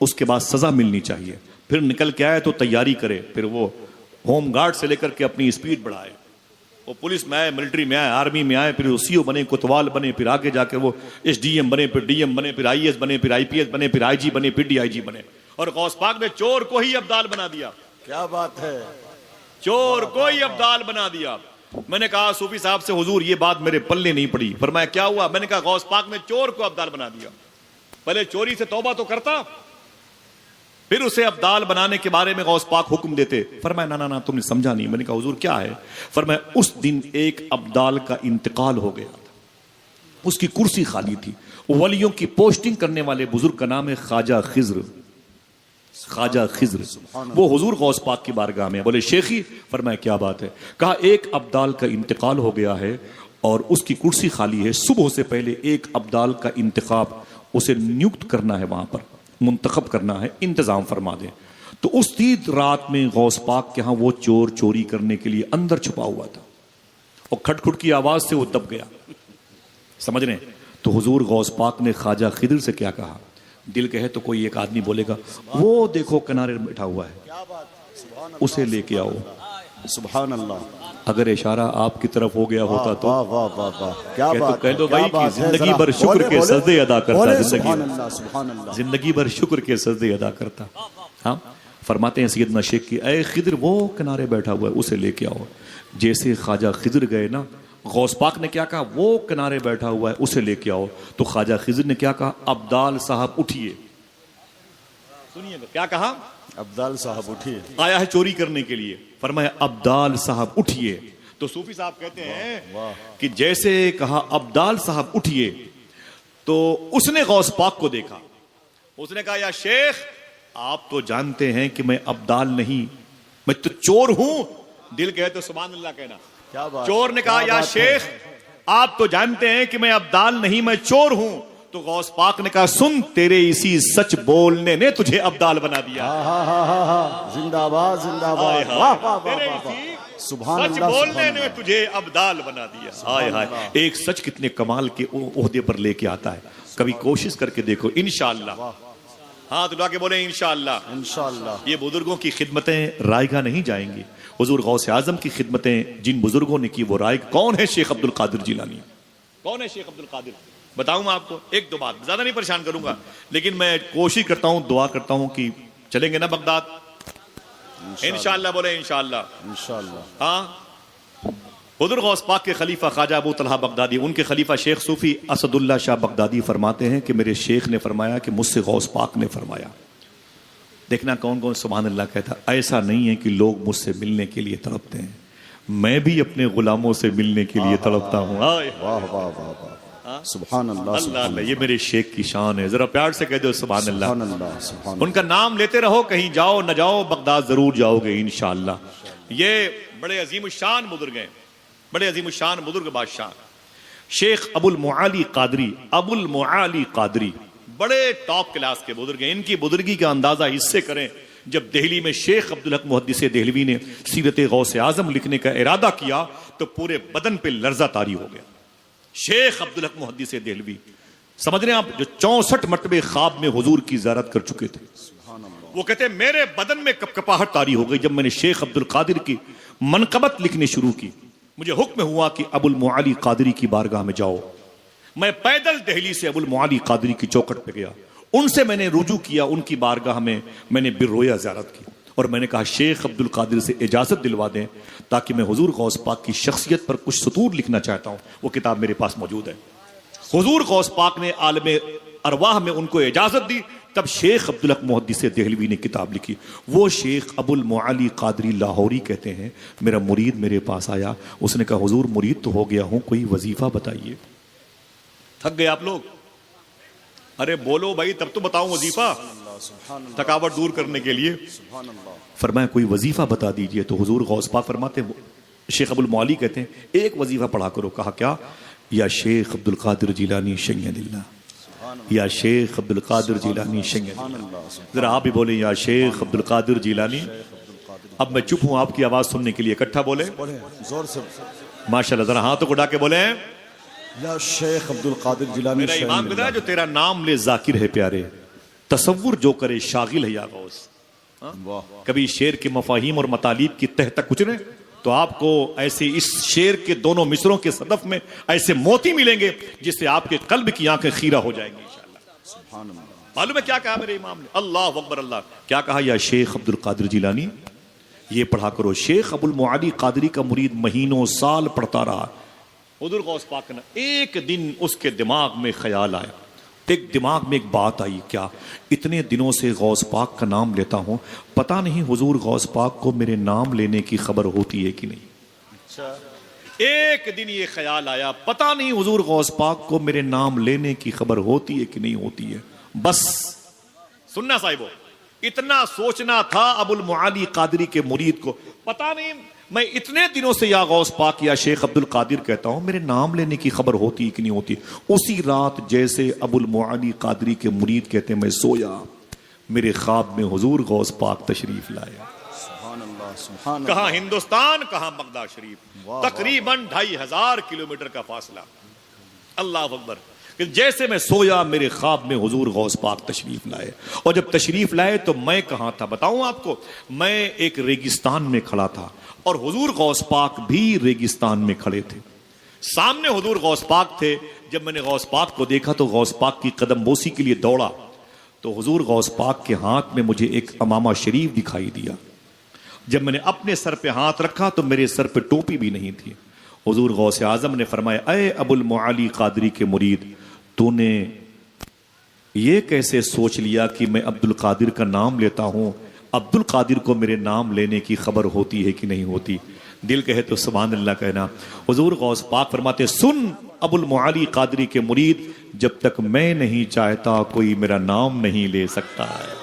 اس کے بعد سزا ملنی چاہیے, پھر نکل کے آئے تو تیاری کرے, پھر وہ ہوم گارڈ سے لے کر کے اپنی اسپیڈ بڑھائے, وہ پولیس میں آئے, ملٹری میں آئے, آرمی میں آئے, پھر CO بنے, کوتوال بنے, پھر آگے جا کے وہ SDM بنے, پھر DM بنے, پھر IAS بنے, پھر IPS بنے, پھر IG بنے, پھر DIG بنے. اور غوث پاک نے چور کو ہی ابدال بنا دیا. کیا بات ہے, چور کو ہی ابدال بنا دیا. میں نے کہا صوفی صاحب سے, حضور یہ بات میرے پلے نہیں پڑی. فرمایا کیا ہوا؟ میں نے کہا غوث پاک نے چور کو ابدال بنا دیا. پہلے چوری سے توبہ تو کرتا, پھر اسے ابدال بنانے کے بارے میں غوث پاک حکم دیتے. فرمایا نا تم نے سمجھا نہیں. میں نے کہا حضور کیا ہے؟ فرمایا اس دن ایک ابدال کا انتقال ہو گیا تھا, اس کی کرسی خالی تھی. ولیوں کی پوسٹنگ کرنے والے بزرگ کا نام ہے خواجہ خضر. خواجہ خضر وہ حضور غوث پاک کی بارگاہ میں بولے شیخی. فرمایا کیا بات ہے؟ کہا ایک ابدال کا انتقال ہو گیا ہے اور اس کی کرسی خالی ہے. صبح سے پہلے ایک ابدال کا انتخاب, اسے نیوکت کرنا ہے, وہاں پر منتخب کرنا ہے, انتظام فرما دیں. تو اس رات میں غوث پاک کے ہاں وہ چور چوری کرنے کے لیے اندر چھپا ہوا تھا, اور کھٹ کھٹ کی آواز سے وہ دب گیا. سمجھ رہے ہیں؟ تو حضور غوث پاک نے خواجہ خضر سے کیا کہا؟ دل کہے تو کوئی ایک آدمی بولے گا وہ دیکھو کنارے بیٹھا ہوا ہے, اسے لے کے آؤ. سبحان اللہ. اگر اشارہ آپ کی طرف ہو گیا ہوتا تو واہ واہ واہ واہ, کیا بات, کہہ دو بھائی کہ زندگی بھر شکر کے سجدے ادا کرتا, زندگی بھر شکر کے سجدے ادا کرتا. ہاں فرماتے ہیں سیدنا شیخ کی, اے خضر وہ کنارے بیٹھا ہوا ہے, اسے لے کے آؤ. جیسے خواجہ خضر گئے نا, غوث پاک نے کیا کہا؟ وہ کنارے بیٹھا ہوا ہے, اسے لے کے آؤ. تو خواجہ خضر نے کیا کہا؟ ابدال صاحب اٹھیے. سنیے گا کیا کہا؟ ابدال صاحب اٹھیے, آیا ہے چوری کرنے کے لیے. فرمایا ابدال صاحب اٹھیے. تو صوفی صاحب کہتے ہیں کہ جیسے کہا ابدال صاحب اٹھیے, تو اس نے غوث پاک کو دیکھا. اس نے کہا یا شیخ آپ تو جانتے ہیں کہ میں ابدال نہیں, میں تو چور ہوں. دل کہے تو سبحان اللہ کہنا. چور نے کہا یا شیخ آپ تو جانتے ہیں کہ میں ابدال نہیں, میں چور ہوں. تو غوث پاک نے کہا سن, تیرے اسی سچ بولنے نے تجھے ابدال بنا دیا. زندہ باد زندہ باد. سچ بولنے نے تجھے ابدال بنا دیا. ہائے ہائے, ایک سچ کتنے کمال کے عہدے پر لے کے آتا ہے. کبھی کوشش کر کے دیکھو انشاءاللہ. ہاں تو کے بولے انشاءاللہ. انشاءاللہ یہ بزرگوں کی خدمتیں رائے گاہ نہیں جائیں گی. حضور غوث اعظم کی خدمتیں جن بزرگوں نے کی وہ رائے, کون ہے؟ شیخ عبد القادر جیلانی. کون ہے شیخ عبد القادر؟ بتاؤں میں آپ کو ایک دو بات، زیادہ نہیں پریشان کروں گا، لیکن میں کوشش کرتا ہوں، دعا کرتا ہوں کہ چلیں گے نا بغداد انشاءاللہ، بولے انشاءاللہ انشاءاللہ۔ ہاں۔ حضور غوث پاک کے خلیفہ خواجہ ابو طلحہ بغدادی، ان کے خلیفہ شیخ صوفی اسد اللہ شاہ بغدادی فرماتے ہیں کہ میرے شیخ نے فرمایا کہ مجھ سے غوث پاک نے فرمایا۔ دیکھنا کون کون سبحان اللہ کہتا، ایسا نہیں ہے کہ لوگ مجھ سے ملنے کے لیے تڑپتے ہیں، میں بھی اپنے غلاموں سے ملنے کے لیے تڑپتا ہوں۔ واہ واہ واہ واہ، سبحان اللہ اللہ اللہ، یہ میرے شیخ کی شان ہے، ذرا پیار سے کہہ دو سبحان اللہ۔ سبحان اللہ سبحان ان کا نام لیتے رہو، کہیں جاؤ نہ جاؤ بغداد ضرور جاؤ گے انشاءاللہ۔ یہ بڑے عظیم الشان بزرگ ہیں، بڑے عظیم الشان بزرگ بادشاہ شیخ ابو المعالی قادری، ابو المعالی قادری بڑے ٹاپ کلاس کے بزرگ ہیں۔ ان کی بزرگی کا اندازہ اس سے کریں، جب دہلی میں شیخ عبدالحق محدث دہلوی نے سیرت غوث اعظم لکھنے کا ارادہ کیا تو پورے بدن پہ لرزہ طاری ہو گیا۔ شیخ عبدالحق محدث دہلوی، سمجھ رہے ہیں آپ، جو 64 مرتبہ خواب میں حضور کی زیارت کر چکے تھے، وہ کہتے ہیں میرے بدن میں کپکپاہٹ طاری ہو گئی جب میں نے شیخ عبد القادر کی منقبت لکھنی شروع کی۔ مجھے حکم ہوا کہ ابو المعالی قادری کی بارگاہ میں جاؤ۔ میں پیدل دہلی سے ابو المعالی قادری کی چوکھٹ پہ گیا، ان سے میں نے رجوع کیا، ان کی بارگاہ میں نے بالرویہ زیارت کی، اور میں نے کہا شیخ عبد القادر سے اجازت دلوا دیں تاکہ میں حضور غوث پاک کی شخصیت پر کچھ سطور لکھنا چاہتا ہوں۔ وہ کتاب میرے پاس موجود ہے۔ حضور غوث پاک نے عالم ارواح میں ان کو اجازت دی، تب شیخ عبدالحق محدث دہلوی نے کتاب لکھی۔ وہ شیخ ابو المعالی قادری لاہوری کہتے ہیں، میرا مرید میرے پاس آیا، اس نے کہا حضور مرید تو ہو گیا ہوں، کوئی وظیفہ بتائیے۔ تھک گئے آپ لوگ؟ ارے بولو بھائی، تب تو بتاؤں وظیفہ، تھکاوٹ دور کرنے کے لیے۔ فرمایا کوئی وظیفہ بتا دیجئے، تو حضور غوث پاک فرماتے ہیں، شیخ ابو المعالی کہتے ہیں ایک وظیفہ پڑھا کرو۔ کہا کیا؟ یا شیخ عبد القادر جیلانی شید اللہ، یا شیخ عبد القادر جیلانی شید اللہ۔ ذرا آپ بھی بولیں یا شیخ عبد القادر جیلانی۔ اب میں چپ ہوں آپ کی آواز سننے کے لیے، اکٹھا بولیں زور سے، ماشاءاللہ، ذرا ہاتھوں کو اڑا کے بولیں یا شیخ عبد القادر جیلانی میرا امام بتا جو تیرا نام لے ذاکر ہے پیارے، تصور جو کرے شاغل ہے یا غوث۔ کبھی شعر کے مفاہیم اور مطالب کی تہ تک کچرے تو آپ کو ایسے اس شعر کے دونوں مصروں کے صدف میں ایسے موتی ملیں گے جس سے آپ کے قلب کی آنکھیں خیرہ ہو جائیں گی انشاءاللہ۔ معلوم ہے کیا کہا میرے امام نے؟ اللہ اکبر اللہ، کیا کہا؟ یا شیخ عبد القادر جیلانی، یہ پڑھا کرو۔ شیخ ابو المعالی قادری کا مرید مہینوں سال پڑھتا رہا۔ حضور غوث پاک نے ایک دن اس کے دماغ میں خیال آیا، ایک دماغ میں ایک بات آئی، کیا؟ اتنے دنوں سے غوث پاک کا نام لیتا ہوں، پتہ نہیں حضور غوث پاک کو میرے نام لینے کی خبر ہوتی ہے کہ نہیں۔ ایک دن یہ خیال آیا، پتہ نہیں حضور غوث پاک کو میرے نام لینے کی خبر ہوتی ہے کہ نہیں ہوتی ہے۔ بس سننا صاحبو، اتنا سوچنا تھا ابو المعالی قادری کے مرید کو، پتہ نہیں میں اتنے دنوں سے یا غوث پاک یا شیخ عبد القادر کہتا ہوں، میرے نام لینے کی خبر ہوتی کہ نہیں ہوتی۔ اسی رات جیسے ابو المعالی قادری کے مرید کہتے ہیں میں سویا، میرے خواب میں حضور غوث پاک تشریف لائے۔ سبحان اللہ سبحان اللہ۔ کہاں ہندوستان، کہاں بغداد شریف، تقریباً 2500 کلومیٹر کا فاصلہ۔ اللہ اکبر۔ جیسے میں سویا میرے خواب میں حضور غوث پاک تشریف لائے، اور جب تشریف لائے تو میں کہاں تھا بتاؤں آپ کو؟ میں ایک ریگستان میں کھڑا تھا اور حضور غوث پاک بھی ریگستان میں کھڑے تھے، سامنے حضور غوث پاک تھے۔ جب میں نے غوث پاک کو دیکھا تو غوث پاک کی قدم بوسی کے لیے دوڑا تو حضور غوث پاک کے ہاتھ میں مجھے ایک امامہ شریف دکھائی دیا۔ جب میں نے اپنے سر پہ ہاتھ رکھا تو میرے سر پہ ٹوپی بھی نہیں تھی۔ حضور غوث اعظم نے فرمایا اے ابو المعالی قادری کے مرید، تو نے یہ کیسے سوچ لیا کہ میں عبد القادر کا نام لیتا ہوں، عبد القادر کو میرے نام لینے کی خبر ہوتی ہے کہ نہیں ہوتی؟ دل کہے تو سبحان اللہ کہنا۔ حضور غوث پاک فرماتے سن ابو المعالی قادری کے مرید، جب تک میں نہیں چاہتا کوئی میرا نام نہیں لے سکتا ہے۔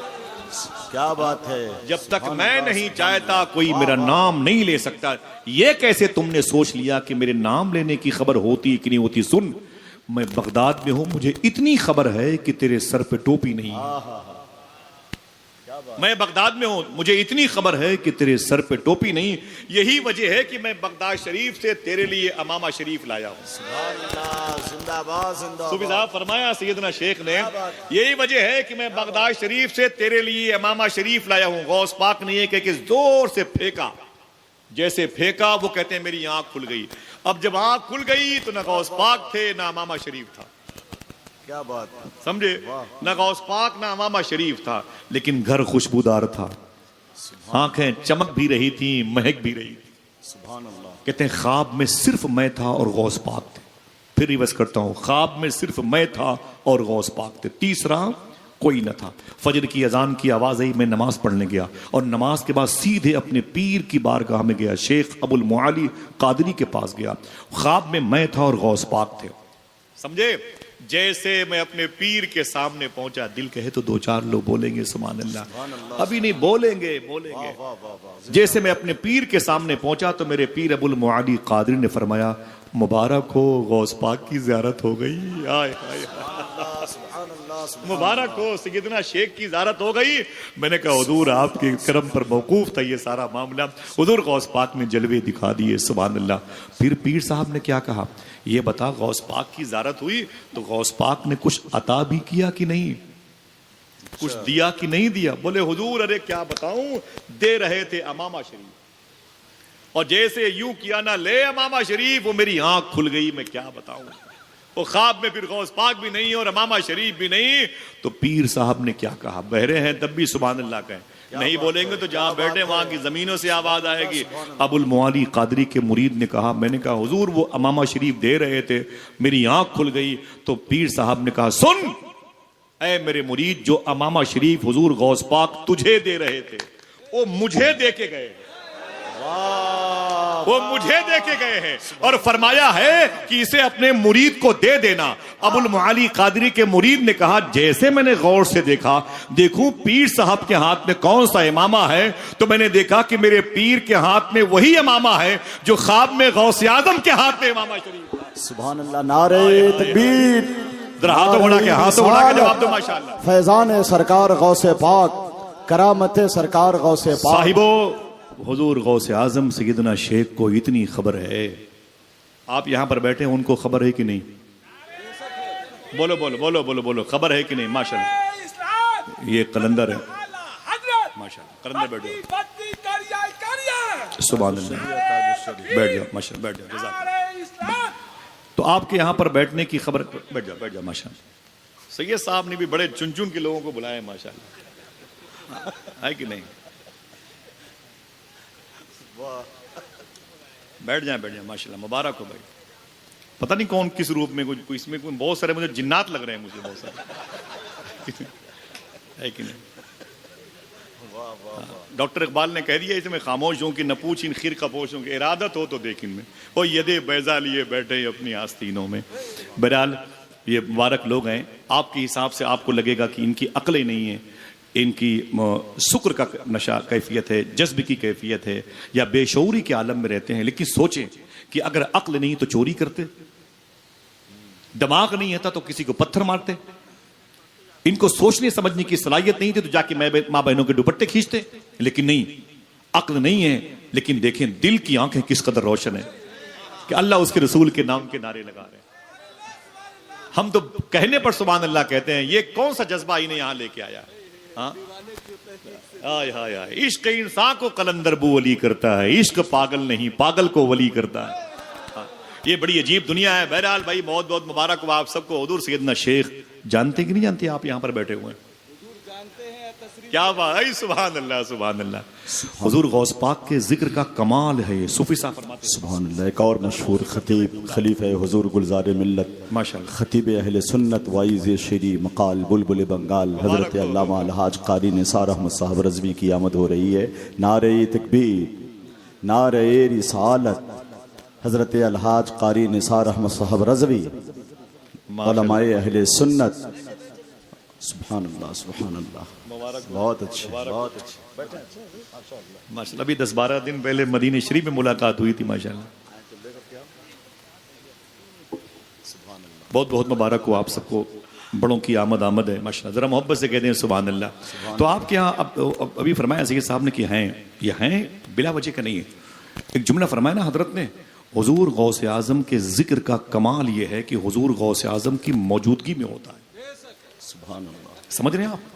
کیا بات ہے، جب تک میں نہیں چاہتا کوئی میرا نام نہیں لے سکتا۔ یہ کیسے تم نے سوچ لیا کہ میرے نام لینے کی خبر ہوتی کہ نہیں ہوتی؟ سن، میں بغداد میں ہوں، مجھے اتنی خبر ہے کہ تیرے سر پہ ٹوپی نہیں ہے۔ میں بغداد میں ہوں، مجھے اتنی خبر ہے کہ تیرے سر پہ ٹوپی نہیں، یہی وجہ ہے کہ میں بغداد شریف سے تیرے لیے امامہ شریف لایا ہوں۔ زندہ باد زندہ صوفی باد۔ صاحب فرمایا سیدنا شیخ نے، یہی وجہ ہے کہ میں بغداد شریف سے تیرے لیے امامہ شریف لایا ہوں۔ غوث پاک نے یہ کہہ کہ زور سے پھینکا، جیسے پھینکا وہ کہتے ہیں میری آنکھ کھل گئی۔ اب جب آنکھ کھل گئی تو نہ غوث پاک تھے نہ امامہ شریف تھا. کیا بات ہے. سمجھے؟ نہ غوث پاک نہ امامہ شریف تھا، لیکن گھر خوشبودار تھا، آنکھیں چمک بھی رہی تھی، مہک بھی رہی تھی. سبحان اللہ. کہتے ہیں خواب میں صرف میں تھا اور غوث پاک تھے. پھر ریورس کرتا ہوں، خواب میں صرف میں تھا اور غوث پاک تھے، تیسرا کوئی نہ تھا. فجر کی اذان کی آواز آئی، میں نماز پڑھنے گیا اور نماز کے بعد سیدھے اپنے پیر کی بارگاہ میں گیا، شیخ ابو المعالی قادری کے پاس گیا. خواب میں میں تھا اور غوث پاک تھے. سمجھے؟ جیسے میں اپنے پیر کے سامنے پہنچا، دل کہے تو دو چار لوگ بولیں گے سبحان اللہ، ابھی نہیں بولیں گے. جیسے میں اپنے پیر کے سامنے پہنچا تو میرے پیر ابو المعالی قادری نے فرمایا مبارک ہو غوث پاک کی زیارت ہو گئی. آئے آئے مبارک ہو سیدنا شیخ کی زیارت ہو گئی. میں نے کہا حضور آپ کے کرم پر موقوف تھا یہ سارا معاملہ. حضور غوث پاک نے جلوے دکھا دیے سبحان اللہ. پھر پیر صاحب نے کیا کہا، یہ بتا غوث پاک کی زیارت ہوئی تو غوث پاک نے کچھ عطا بھی کیا کہ نہیں، کچھ دیا کہ نہیں دیا؟ بولے حضور ارے کیا بتاؤں، دے رہے تھے امامہ شریف، اور جیسے یوں کیا نہ لے امامہ شریف وہ میری آنکھ کھل گئی. میں کیا بتاؤں، وہ خواب میں پھر غوث پاک بھی نہیں اور امامہ شریف بھی نہیں. تو پیر صاحب نے کیا کہا، بہرے ہیں تب بھی سبحان اللہ کہیں، نہیں بولیں گے تو جہاں بیٹھے وہاں کی زمینوں سے آواز آئے گی. ابو المعالی قادری کے مرید نے کہا، میں نے کہا حضور وہ امامہ شریف دے رہے تھے، میری آنکھ کھل گئی. تو پیر صاحب نے کہا سن اے میرے مرید، جو امامہ شریف حضور غوث پاک تجھے دے رہے تھے وہ مجھے دے کے گئے، وہ مجھے دے کے گئے ہیں، اور فرمایا ہے کہ اسے اپنے مرید کو دے دینا. ابو المعالی قادری کے مرید نے کہا جیسے میں نے غور سے دیکھا، دیکھوں پیر صاحب کے ہاتھ میں کون سا امامہ ہے، تو میں نے دیکھا کہ میرے پیر کے ہاتھ میں وہی امامہ ہے جو خواب میں غوث اعظم کے ہاتھ میں امامہ شریف. سبحان اللہ. نعرہ تکبیر. ہاتھوں اڑا کے جواب دو ماشاءاللہ. فیضان سرکار غوث پاک، کرامت سرکار غوث پاک. صاحبو حضور غوث اعظم سیدنا شیخ کو اتنی خبر ہے، آپ یہاں پر بیٹھے ہیں ان کو خبر ہے کہ نہیں؟ بولو بولو بولو بولو بولو، خبر ہے کہ نہیں؟ ماشاءاللہ یہ قلندر ہے، ماشاءاللہ قلندر بیٹھو سبحان اللہ، بیٹھ جاؤ ماشاءاللہ، بیٹھ جاؤ جزاک. تو آپ کے یہاں پر بیٹھنے کی خبر، بیٹھ جاؤ ماشاءاللہ. سید صاحب نے بھی بڑے چن چن کے لوگوں کو بلائے ماشاءاللہ، ہے کہ نہیں؟ بیٹھ جائیں ماشاءاللہ، مبارک ہو بھائی. پتہ نہیں کون کس روپ میں، کوئی اس میں کوئی بہت سارے مجھے جنات لگ رہے ہیں، مجھے بہت سارے، ہے کہ نہیں؟ ڈاکٹر اقبال نے کہہ دیا اس میں خاموش ہوں کہ نہ پوچھ ان خیر کپوشوں کی، ارادت ہو تو دیکھ ان میں وہ یدے بیضا لیے بیٹھے اپنی آستینوں میں. بہرحال یہ مبارک لوگ ہیں، آپ کے حساب سے آپ کو لگے گا کہ ان کی عقلیں نہیں ہیں، ان کی شکر کا نشہ کیفیت ہے، جذب کی کیفیت ہے، یا بے شعوری کے عالم میں رہتے ہیں. لیکن سوچیں کہ اگر عقل نہیں تو چوری کرتے، دماغ نہیں ہوتا تو کسی کو پتھر مارتے، ان کو سوچنے سمجھنے کی صلاحیت نہیں تھی تو جا کے ماں بہنوں کے دوپٹے کھینچتے. لیکن نہیں، عقل نہیں ہے، لیکن دیکھیں دل کی آنکھیں کس قدر روشن ہے کہ اللہ اس کے رسول کے نام کے نعرے لگا رہے ہیں. ہم تو کہنے پر سبحان اللہ کہتے ہیں، یہ کون سا جذبہ انہیں یہاں لے کے آیا؟ عشق انسان کو قلندر بو ولی کرتا ہے، عشق پاگل نہیں، پاگل کو ولی کرتا ہے. یہ بڑی عجیب دنیا ہے. بہرحال بھائی بہت بہت مبارک ہو آپ سب کو. حضور سیدنا شیخ جانتے کہ نہیں جانتے؟ آپ یہاں پر بیٹھے ہوئے ہیں، کیا بات، سبحان اللہ سبحان اللہ. حضور غوث پاک کے ذکر کا کمال ہے. یہ صوفی صاحب فرماتے ہیں سبحان اللہ. ایک اور مشہور خطیب، خلیفہ حضور گلزار ملت، ماشاءاللہ، خطیب اہل سنت، وائز شیری مقال بلبل بنگال، حضرت علامہ الحاج قاری نثار احمد صاحب رضوی کی آمد ہو رہی ہے. نعرہ تکبیر، نعرہ رسالت. حضرت الحاج قاری نثار احمد صاحب رضوی، علماء اہل سنت. سبحان اللہ سبحان اللہ. بہت اچھے بہت اچھے. ماشاءاللہ. ابھی 10-12 دن پہلے مدینہ شریف میں ملاقات ہوئی تھی ماشاءاللہ. بہت بہت مبارک ہو آپ سب کو. بڑوں کی آمد ہے ماشاءاللہ. ذرا محبت سے کہتے ہیں سبحان اللہ. تو آپ کے یہاں ابھی فرمایا سید صاحب نے کہ ہیں، یہ ہیں بلا وجہ کا نہیں ہے. ایک جملہ فرمایا نا حضرت نے، حضور غوث اعظم کے ذکر کا کمال یہ ہے کہ حضور غوث اعظم کی موجودگی میں ہوتا ہے. سبحان اللہ. سمجھ رہے ہیں آپ؟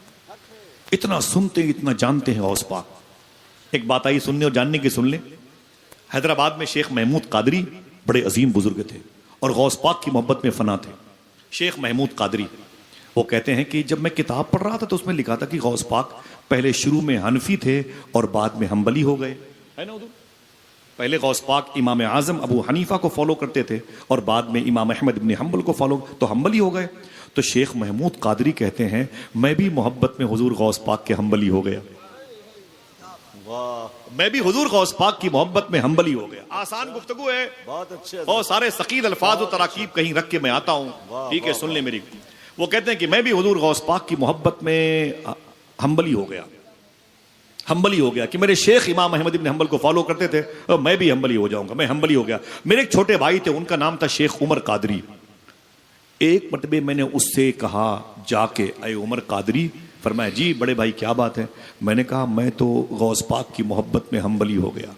اتنا سنتے ہیں، اتنا جانتے ہیں غوث پاک. ایک بات آئی سننے اور جاننے کی، سن لیں. حیدرآباد میں شیخ محمود قادری بڑے عظیم بزرگ تھے اور غوث پاک کی محبت میں فنا تھے، شیخ محمود قادری۔ وہ کہتے ہیں کہ جب میں کتاب پڑھ رہا تھا تو اس میں لکھا تھا کہ غوث پاک پہلے شروع میں حنفی تھے اور بعد میں حنبلی ہو گئے، ہے نا حضور؟ پہلے غوث پاک امام اعظم ابو حنیفہ کو فالو کرتے تھے اور بعد میں امام احمد بن حنبل کو فالو، تو حنبلی ہو گئے۔ تو شیخ محمود قادری کہتے ہیں میں بھی محبت میں حضور غوث پاک کے حنبلی ہو گیا، میں بھی حضور غوث پاک کی محبت میں حنبلی ہو گیا۔ آسان گفتگو ہے، بہت اچھے اور سارے ثقیل الفاظ و تراکیب کہیں رکھ کے میں آتا ہوں، ٹھیک ہے، سن لیں میری۔ وہ کہتے ہیں کہ میں بھی حضور غوث پاک کی محبت میں حنبلی ہو گیا، حنبلی ہو گیا کہ میرے شیخ امام احمد بن حنبل کو فالو کرتے تھے اور میں بھی حنبلی ہو جاؤں گا، میں حنبلی ہو گیا۔ میرے ایک چھوٹے بھائی تھے، ان کا نام تھا شیخ عمر قادری۔ ایک مرتبہ میں نے اس سے کہا جا کے اے عمر قادری، فرمایا جی بڑے بھائی کیا بات ہے؟ میں نے کہا میں تو غوث پاک کی محبت میں حنبلی ہو گیا۔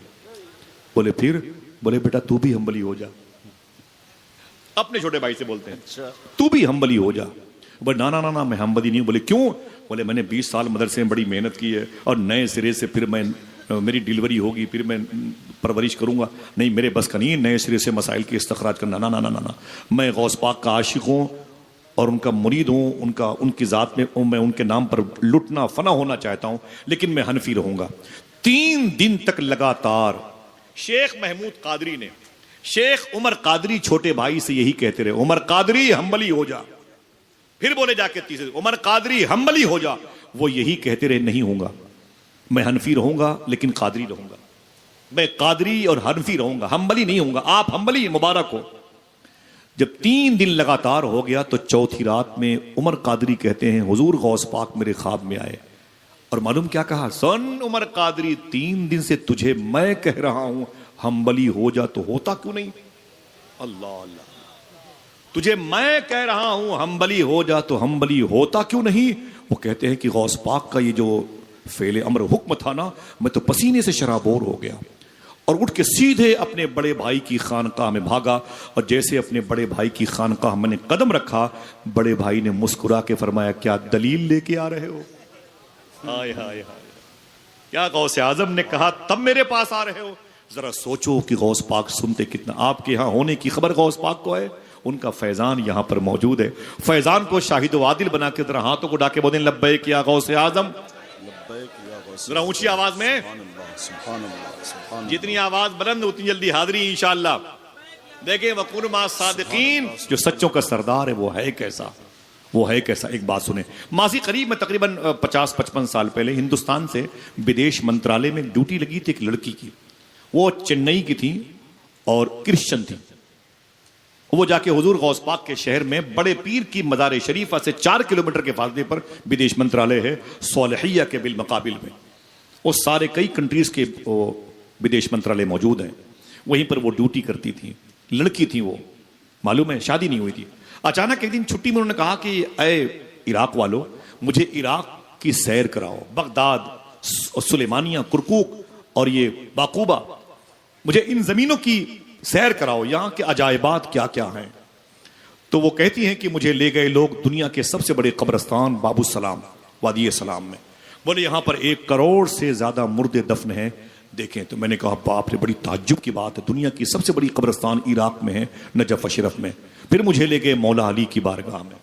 بولے پھر؟ بولے بیٹا تو بھی حنبلی ہو جا، اپنے چھوٹے بھائی سے بولتے ہیں تو بھی حنبلی ہو جا۔ بولے نا نا نا میں حنبلی نہیں ہوں۔ بولے کیوں؟ بولے میں نے 20 سال مدرسے میں بڑی محنت کی ہے اور نئے سرے سے پھر میں میری ڈیلیوری ہوگی، پھر میں پرورش کروں گا، نہیں میرے بس کا نہیں ہے نئے سرے سے مسائل کی استخراج کرنا، نا نا نا نا، میں غوث پاک کا عاشق ہوں اور ان کا مرید ہوں، ان کی ذات میں میں ان کے نام پر لٹنا فنا ہونا چاہتا ہوں، لیکن میں حنفی رہوں گا۔ 3 دن تک لگاتار شیخ محمود قادری نے شیخ عمر قادری چھوٹے بھائی سے یہی کہتے رہے، عمر قادری حنبلی ہو جا۔ پھر بولے جا کے تیسرے، عمر قادری حنبلی ہو جا۔ وہ یہی کہتے رہے نہیں ہوں گا، میں حنفی رہوں گا لیکن قادری رہوں گا، میں قادری اور حنفی رہوں گا، حنبلی نہیں ہوں گا۔ آپ حنبلی مبارک ہو۔ جب 3 دن لگاتار ہو گیا تو چوتھی رات میں عمر قادری کہتے ہیں حضور غوث پاک میرے خواب میں آئے اور معلوم کیا کہا؟ سن عمر قادری 3 دن سے تجھے میں کہہ رہا ہوں حنبلی ہو جا تو ہوتا کیوں نہیں؟ اللہ اللہ، تجھے میں کہہ رہا ہوں حنبلی ہو جا تو حنبلی ہوتا کیوں نہیں؟ وہ کہتے ہیں کہ غوث پاک کا یہ جو فعل امر حکم تھا نا، میں تو پسینے سے شرابور ہو گیا اور اٹھ کے سیدھے اپنے بڑے بھائی کی خانقاہ میں بھاگا، اور جیسے اپنے بڑے بھائی کی خانقاہ میں نے قدم رکھا، بڑے بھائی نے مسکرا کے فرمایا کیا دلیل لے کے آ رہے ہو؟ ہائے ہائے ہائے، کیا غوث اعظم نے کہا تب میرے پاس آ رہے ہو؟ ذرا سوچو کہ غوث پاک سنتے کتنا۔ آپ کے ہاں ہونے کی خبر غوث پاک کو ہے، ان کا فیضان یہاں پر موجود ہے۔ فیضان کو شاہد و عادل بنا کے ذرا ہاتھوں کو ڈاکے بولیں لبیک یا غوث اعظم، ذرا اونچی آواز میں، جتنی آواز بلند اتنی جلدی حاضری انشاءاللہ۔ دیکھیں وقور مع الصادقین، جو سچوں کا سردار ہے وہ ہے کیسا، وہ ہے کیسا۔ ایک بات سنیں، ماضی قریب میں تقریباً 50-55 سال پہلے ہندوستان سے بدیش منترالے میں ڈیوٹی لگی تھی ایک لڑکی کی، وہ چنئی کی تھی اور کرسچن تھی۔ وہ جا کے حضور غوث پاک کے شہر میں بڑے پیر کی مزار شریفہ سے 4 کلومیٹر کے فاصلے پر بدیش منترالے ہے، صالحیہ کے بالمقابل میں۔ وہ سارے کئی کنٹریز کے بدیش منترالے موجود ہیں، وہیں پر وہ ڈیوٹی کرتی تھی۔ لڑکی تھی وہ، معلوم ہے شادی نہیں ہوئی تھی۔ اچانک ایک دن چھٹی میں انہوں نے کہا کہ اے عراق والو، مجھے عراق کی سیر کراؤ، بغداد، سلیمانیہ، کرکوک اور یہ باقوبہ، مجھے ان زمینوں کی سیر کراؤ، یہاں کے عجائبات کیا کیا ہیں۔ تو وہ کہتی ہیں کہ مجھے لے گئے لوگ دنیا کے سب سے بڑے قبرستان باب السلام، وادی سلام میں، بولے یہاں پر 1 کروڑ سے زیادہ مردے دفن ہیں، دیکھیں۔ تو میں نے کہا باپ رے، بڑی تعجب کی بات ہے، دنیا کی سب سے بڑی قبرستان عراق میں ہے، نجف اشرف میں۔ پھر مجھے لے گئے مولا علی کی بارگاہ میں،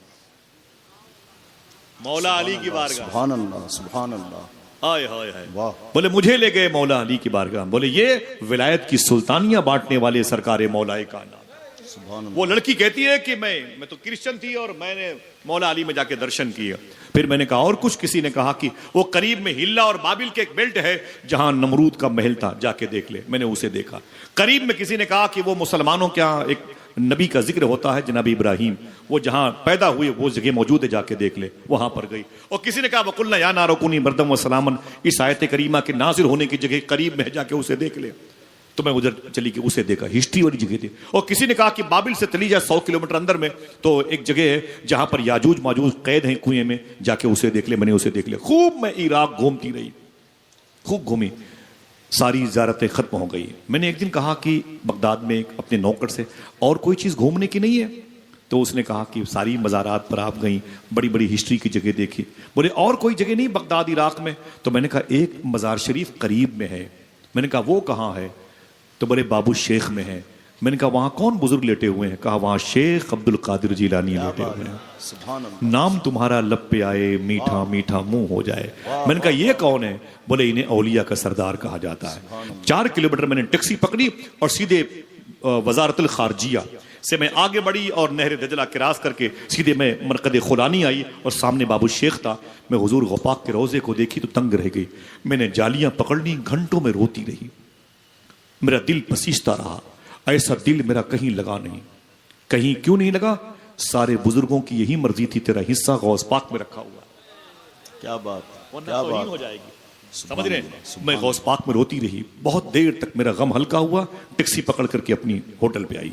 مولا علی کی بارگاہ، سبحان اللہ سبحان اللہ، ہائے ہائے ہائے، واہ، بولے مجھے لے گئے مولا علی کی بارگاہ، بولے یہ ولایت کی سلطانیاں بانٹنے والے سرکار مولا کائنات۔ سبحان اللہ۔ وہ لڑکی کہتی ہے کہ میں تو کرسچن تھی اور میں نے مولا علی میں جا کے درشن کیا۔ پھر میں نے کہا اور کچھ؟ کسی نے کہا کہ وہ قریب میں ہلا اور بابل کے ایک بیلٹ ہے جہاں نمرود کا محل تھا، جا کے دیکھ لے، میں نے اسے دیکھا۔ قریب میں کسی نے کہا کہ وہ مسلمانوں کے یہاں ایک نبی کا ذکر ہوتا ہے جناب ابراہیم، وہ جہاں پیدا ہوئے وہ جگہ موجود ہے، جا کے دیکھ لے، وہاں پر گئی۔ اور کسی نے کہا وَقُلْنَا يَا نَارُ كُونِي بَرْدًا وَسَلَامًا، اس آیت کریمہ کے نازل ہونے کی جگہ قریب میں جا کے اسے دیکھ لے۔ تو میں ادھر چلی کہ اسے دیکھا، ہسٹری والی جگہ تھی۔ اور کسی نے کہا کہ بابل سے چلی جائے 100 کلومیٹر اندر میں تو ایک جگہ ہے جہاں پر یاجوج ماجوج قید ہیں کنویں میں، جا کے اسے دیکھ لے، میں نے اسے دیکھ لیا۔ خوب میں عراق گھومتی رہی، خوب گھومی، ساری زیارتیں ختم ہو گئی۔ میں نے ایک دن کہا کہ بغداد میں اپنے نوکر سے اور کوئی چیز گھومنے کی نہیں ہے؟ تو اس نے کہا کہ ساری مزارات پر آپ گئیں، بڑی بڑی ہسٹری کی جگہ دیکھی۔ بولے اور کوئی جگہ نہیں بغداد عراق میں؟ تو میں نے کہا ایک مزار شریف قریب میں ہے۔ میں نے کہا وہ کہاں ہے؟ تو بڑے بابو شیخ میں ہے۔ میں نے کہا وہاں کون بزرگ لیٹے ہوئے ہیں؟ کہا وہاں شیخ عبد القادر جیلانی لیٹے ہوئے ہیں. سبحان اللہ. نام تمہارا لب پہ آئے میٹھا میٹھا منہ ہو جائے. میں نے کہا یہ کون ہے؟ بولے انہیں اولیاء کا سردار کہا جاتا ہے. 4 کلومیٹر میں نے ٹیکسی پکڑی اور سیدھے وزارت الخارجیہ سے میں آگے بڑھی اور نہر دجلہ کراس کر کے سیدھے میں مرقد خولانی آئی اور سامنے بابو شیخ تھا. میں حضور غوث کے روزے کو دیکھی تو تنگ رہ گئی. میں نے جالیاں پکڑ لی, گھنٹوں میں روتی رہی. میرا دل پسیجتا رہا. ایسا دل میرا کہیں لگا نہیں. کہیں کیوں نہیں لگا؟ سارے بزرگوں کی یہی مرضی تھی تیرا حصہ غوث پاک میں رکھا ہوا. کیا بات, کیا بات ہو جائے گی. سمجھ رہے ہیں؟ میں غوث پاک میں روتی رہی. بہت دیر تک میرا غم ہلکا ہوا. ٹیکسی پکڑ کر کے اپنی ہوٹل پہ آئی.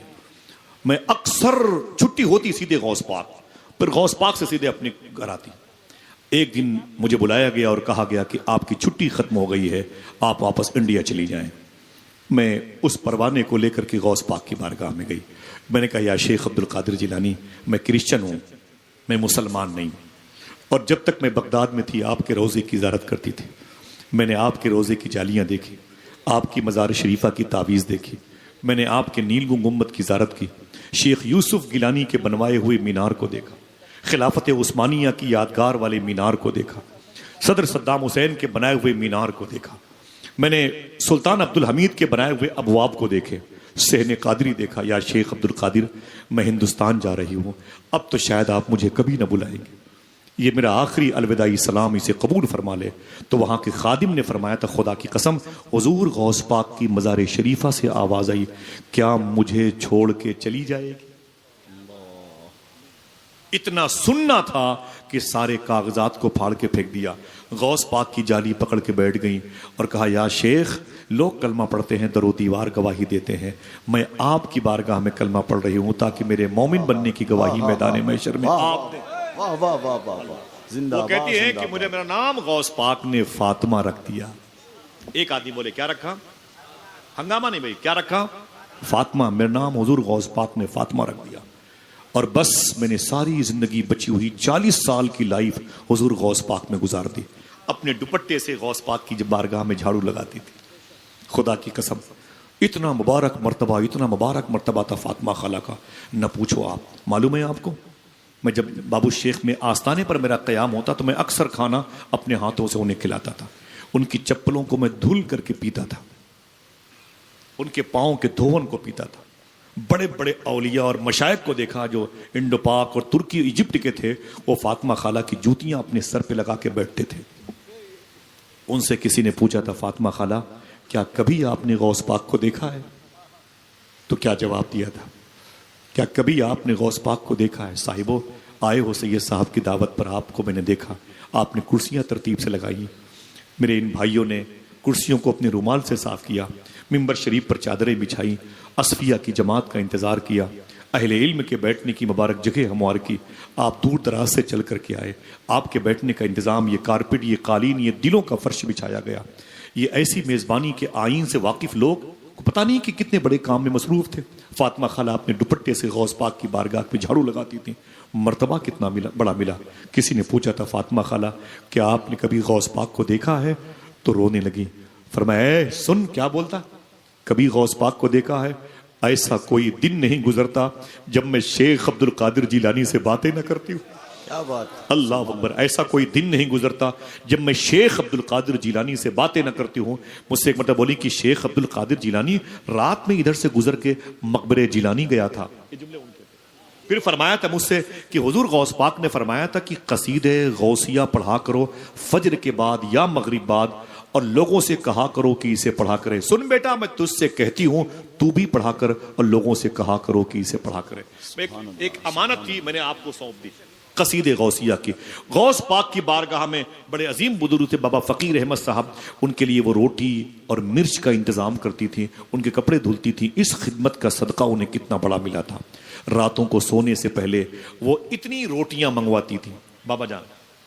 میں اکثر چھٹی ہوتی سیدھے غوث پاک, پھر غوث پاک سے سیدھے اپنے گھر آتی. ایک دن مجھے بلایا گیا اور کہا گیا کہ آپ کی چھٹی ختم ہو گئی ہے, آپ واپس انڈیا چلی جائیں. میں اس پروانے کو لے کر کے غوث پاک کی بارگاہ میں گئی. میں نے کہا یا شیخ عبد القادر جیلانی, میں کرسچن ہوں, میں مسلمان نہیں, اور جب تک میں بغداد میں تھی آپ کے روزے کی زیارت کرتی تھی. میں نے آپ کے روزے کی جالیاں دیکھی, آپ کی مزار شریفہ کی تعویذ دیکھی, میں نے آپ کے نیل گنبد کی زیارت کی, شیخ یوسف گیلانی کے بنوائے ہوئے مینار کو دیکھا, خلافت عثمانیہ کی یادگار والے مینار کو دیکھا, صدر صدام حسین کے بنائے ہوئے مینار کو دیکھا, میں نے سلطان عبد الحمید کے بنائے ہوئے ابواب کو دیکھے, صحن قادری دیکھا. یا شیخ عبد القادر, میں ہندوستان جا رہی ہوں, اب تو شاید آپ مجھے کبھی نہ بلائیں گے, یہ میرا آخری الوداعی سلام, اسے قبول فرما لے. تو وہاں کے خادم نے فرمایا تھا خدا کی قسم حضور غوث پاک کی مزار شریفہ سے آواز آئی, کیا مجھے چھوڑ کے چلی جائے گی؟ اتنا سننا تھا کہ سارے کاغذات کو پھاڑ کے پھینک دیا. غوث پاک کی جالی پکڑ کے بیٹھ گئیں اور کہا یا شیخ, لوگ کلمہ پڑھتے ہیں, در و دیوار گواہی دیتے ہیں, میں آپ کی بارگاہ میں کلمہ پڑھ رہی ہوں تاکہ میرے مومن بننے کی گواہی میدان محشر میں آپ دیں. واہ واہ واہ واہ واہ. زندہ وہ کہتی ہیں کہ مجھے میرا نام غوث پاک نے فاطمہ رکھ دیا. ایک آدمی بولے کیا رکھا؟ ہنگامہ نہیں بھائی, کیا رکھا؟ فاطمہ. میرا نام حضور غوث پاک نے فاطمہ رکھ دیا. اور بس میں نے ساری زندگی بچی ہوئی 40 سال کی لائف حضور غوث پاک میں گزار دی. اپنے دوپٹے سے غوث پاک کی جب بارگاہ میں جھاڑو لگاتی تھی. خدا کی قسم اتنا مبارک مرتبہ تھا فاطمہ خالہ کا, نہ پوچھو آپ. معلوم ہے آپ کو, میں جب بابو شیخ میں آستانے پر میرا قیام ہوتا تو میں اکثر کھانا اپنے ہاتھوں سے انہیں کھلاتا تھا. ان کی چپلوں کو میں دھل کر کے پیتا تھا, ان کے پاؤں کے دھون کو پیتا تھا. بڑے بڑے اولیاء اور مشائخ کو دیکھا جو انڈو پاک اور ترکی ایجپٹ کے تھے, وہ فاطمہ خالہ کی جوتیاں اپنے سر پہ لگا کے بیٹھتے تھے. ان سے کسی نے پوچھا تھا فاطمہ خالہ کیا کبھی آپ نے غوث پاک کو دیکھا ہے؟ تو کیا جواب دیا تھا؟ کیا کبھی آپ نے غوث پاک کو دیکھا ہے؟ صاحبو آئے ہو سید صاحب کی دعوت پر, آپ کو میں نے دیکھا, آپ نے کرسیاں ترتیب سے لگائی. میرے ان بھائیوں نے کرسیوں کو اپنے رومال سے صاف کیا, ممبر شریف پر چادریں بچھائی, اصفیہ کی جماعت کا انتظار کیا, اہل علم کے بیٹھنے کی مبارک جگہ ہموار کی. آپ دور دراز سے چل کر کے آئے, آپ کے بیٹھنے کا انتظام, یہ کارپٹ, یہ قالین, یہ دلوں کا فرش بچھایا گیا. یہ ایسی میزبانی کے آئین سے واقف لوگ کو پتہ نہیں کہ کتنے بڑے کام میں مصروف تھے. فاطمہ خالہ اپنے دوپٹے سے غوث پاک کی بارگاہ پہ جھاڑو لگاتی تھی. مرتبہ کتنا بڑا ملا. کسی نے پوچھا تھا فاطمہ خالہ کیا آپ نے کبھی غوث پاک کو دیکھا ہے؟ تو رونے لگی. فرمایا اے سن, کیا بولتا, کبھی غوث پاک کو دیکھا ہے؟ ایسا کوئی دن نہیں گزرتا جب میں شیخ عبد القادر جیلانی سے باتیں نہ کرتی ہوں. کیا بات, اللہ اکبر. ایسا کوئی دن نہیں گزرتا جب میں شیخ عبد القادر جیلانی سے باتیں نہ کرتی ہوں. مجھ سے ایک مرتبہ بولی کہ شیخ عبد القادر جیلانی رات میں ادھر سے گزر کے مقبرے جیلانی گیا تھا. پھر فرمایا تھا مجھ سے کہ حضور غوث پاک نے فرمایا تھا کہ قصیدے غوثیہ پڑھا کرو فجر کے بعد یا مغرب بعد, اور لوگوں سے کہا کرو کہ اسے پڑھا کرے. سن بیٹا, میں تجھ سے کہتی ہوں تو بھی پڑھا کر, اور لوگوں سے کہا کرو کہ اسے پڑھا کرے. ایک امانت تھی, میں نے آپ کو سونپ دی قصیدے غوثیہ کی. غوث پاک کی بارگاہ میں بڑے عظیم بزرگ تھے بابا فقیر احمد صاحب, ان کے لیے وہ روٹی اور مرچ کا انتظام کرتی تھی, ان کے کپڑے دھلتی تھی. اس خدمت کا صدقہ انہیں کتنا بڑا ملا تھا. راتوں کو سونے سے پہلے وہ اتنی روٹیاں منگواتی تھی بابا جان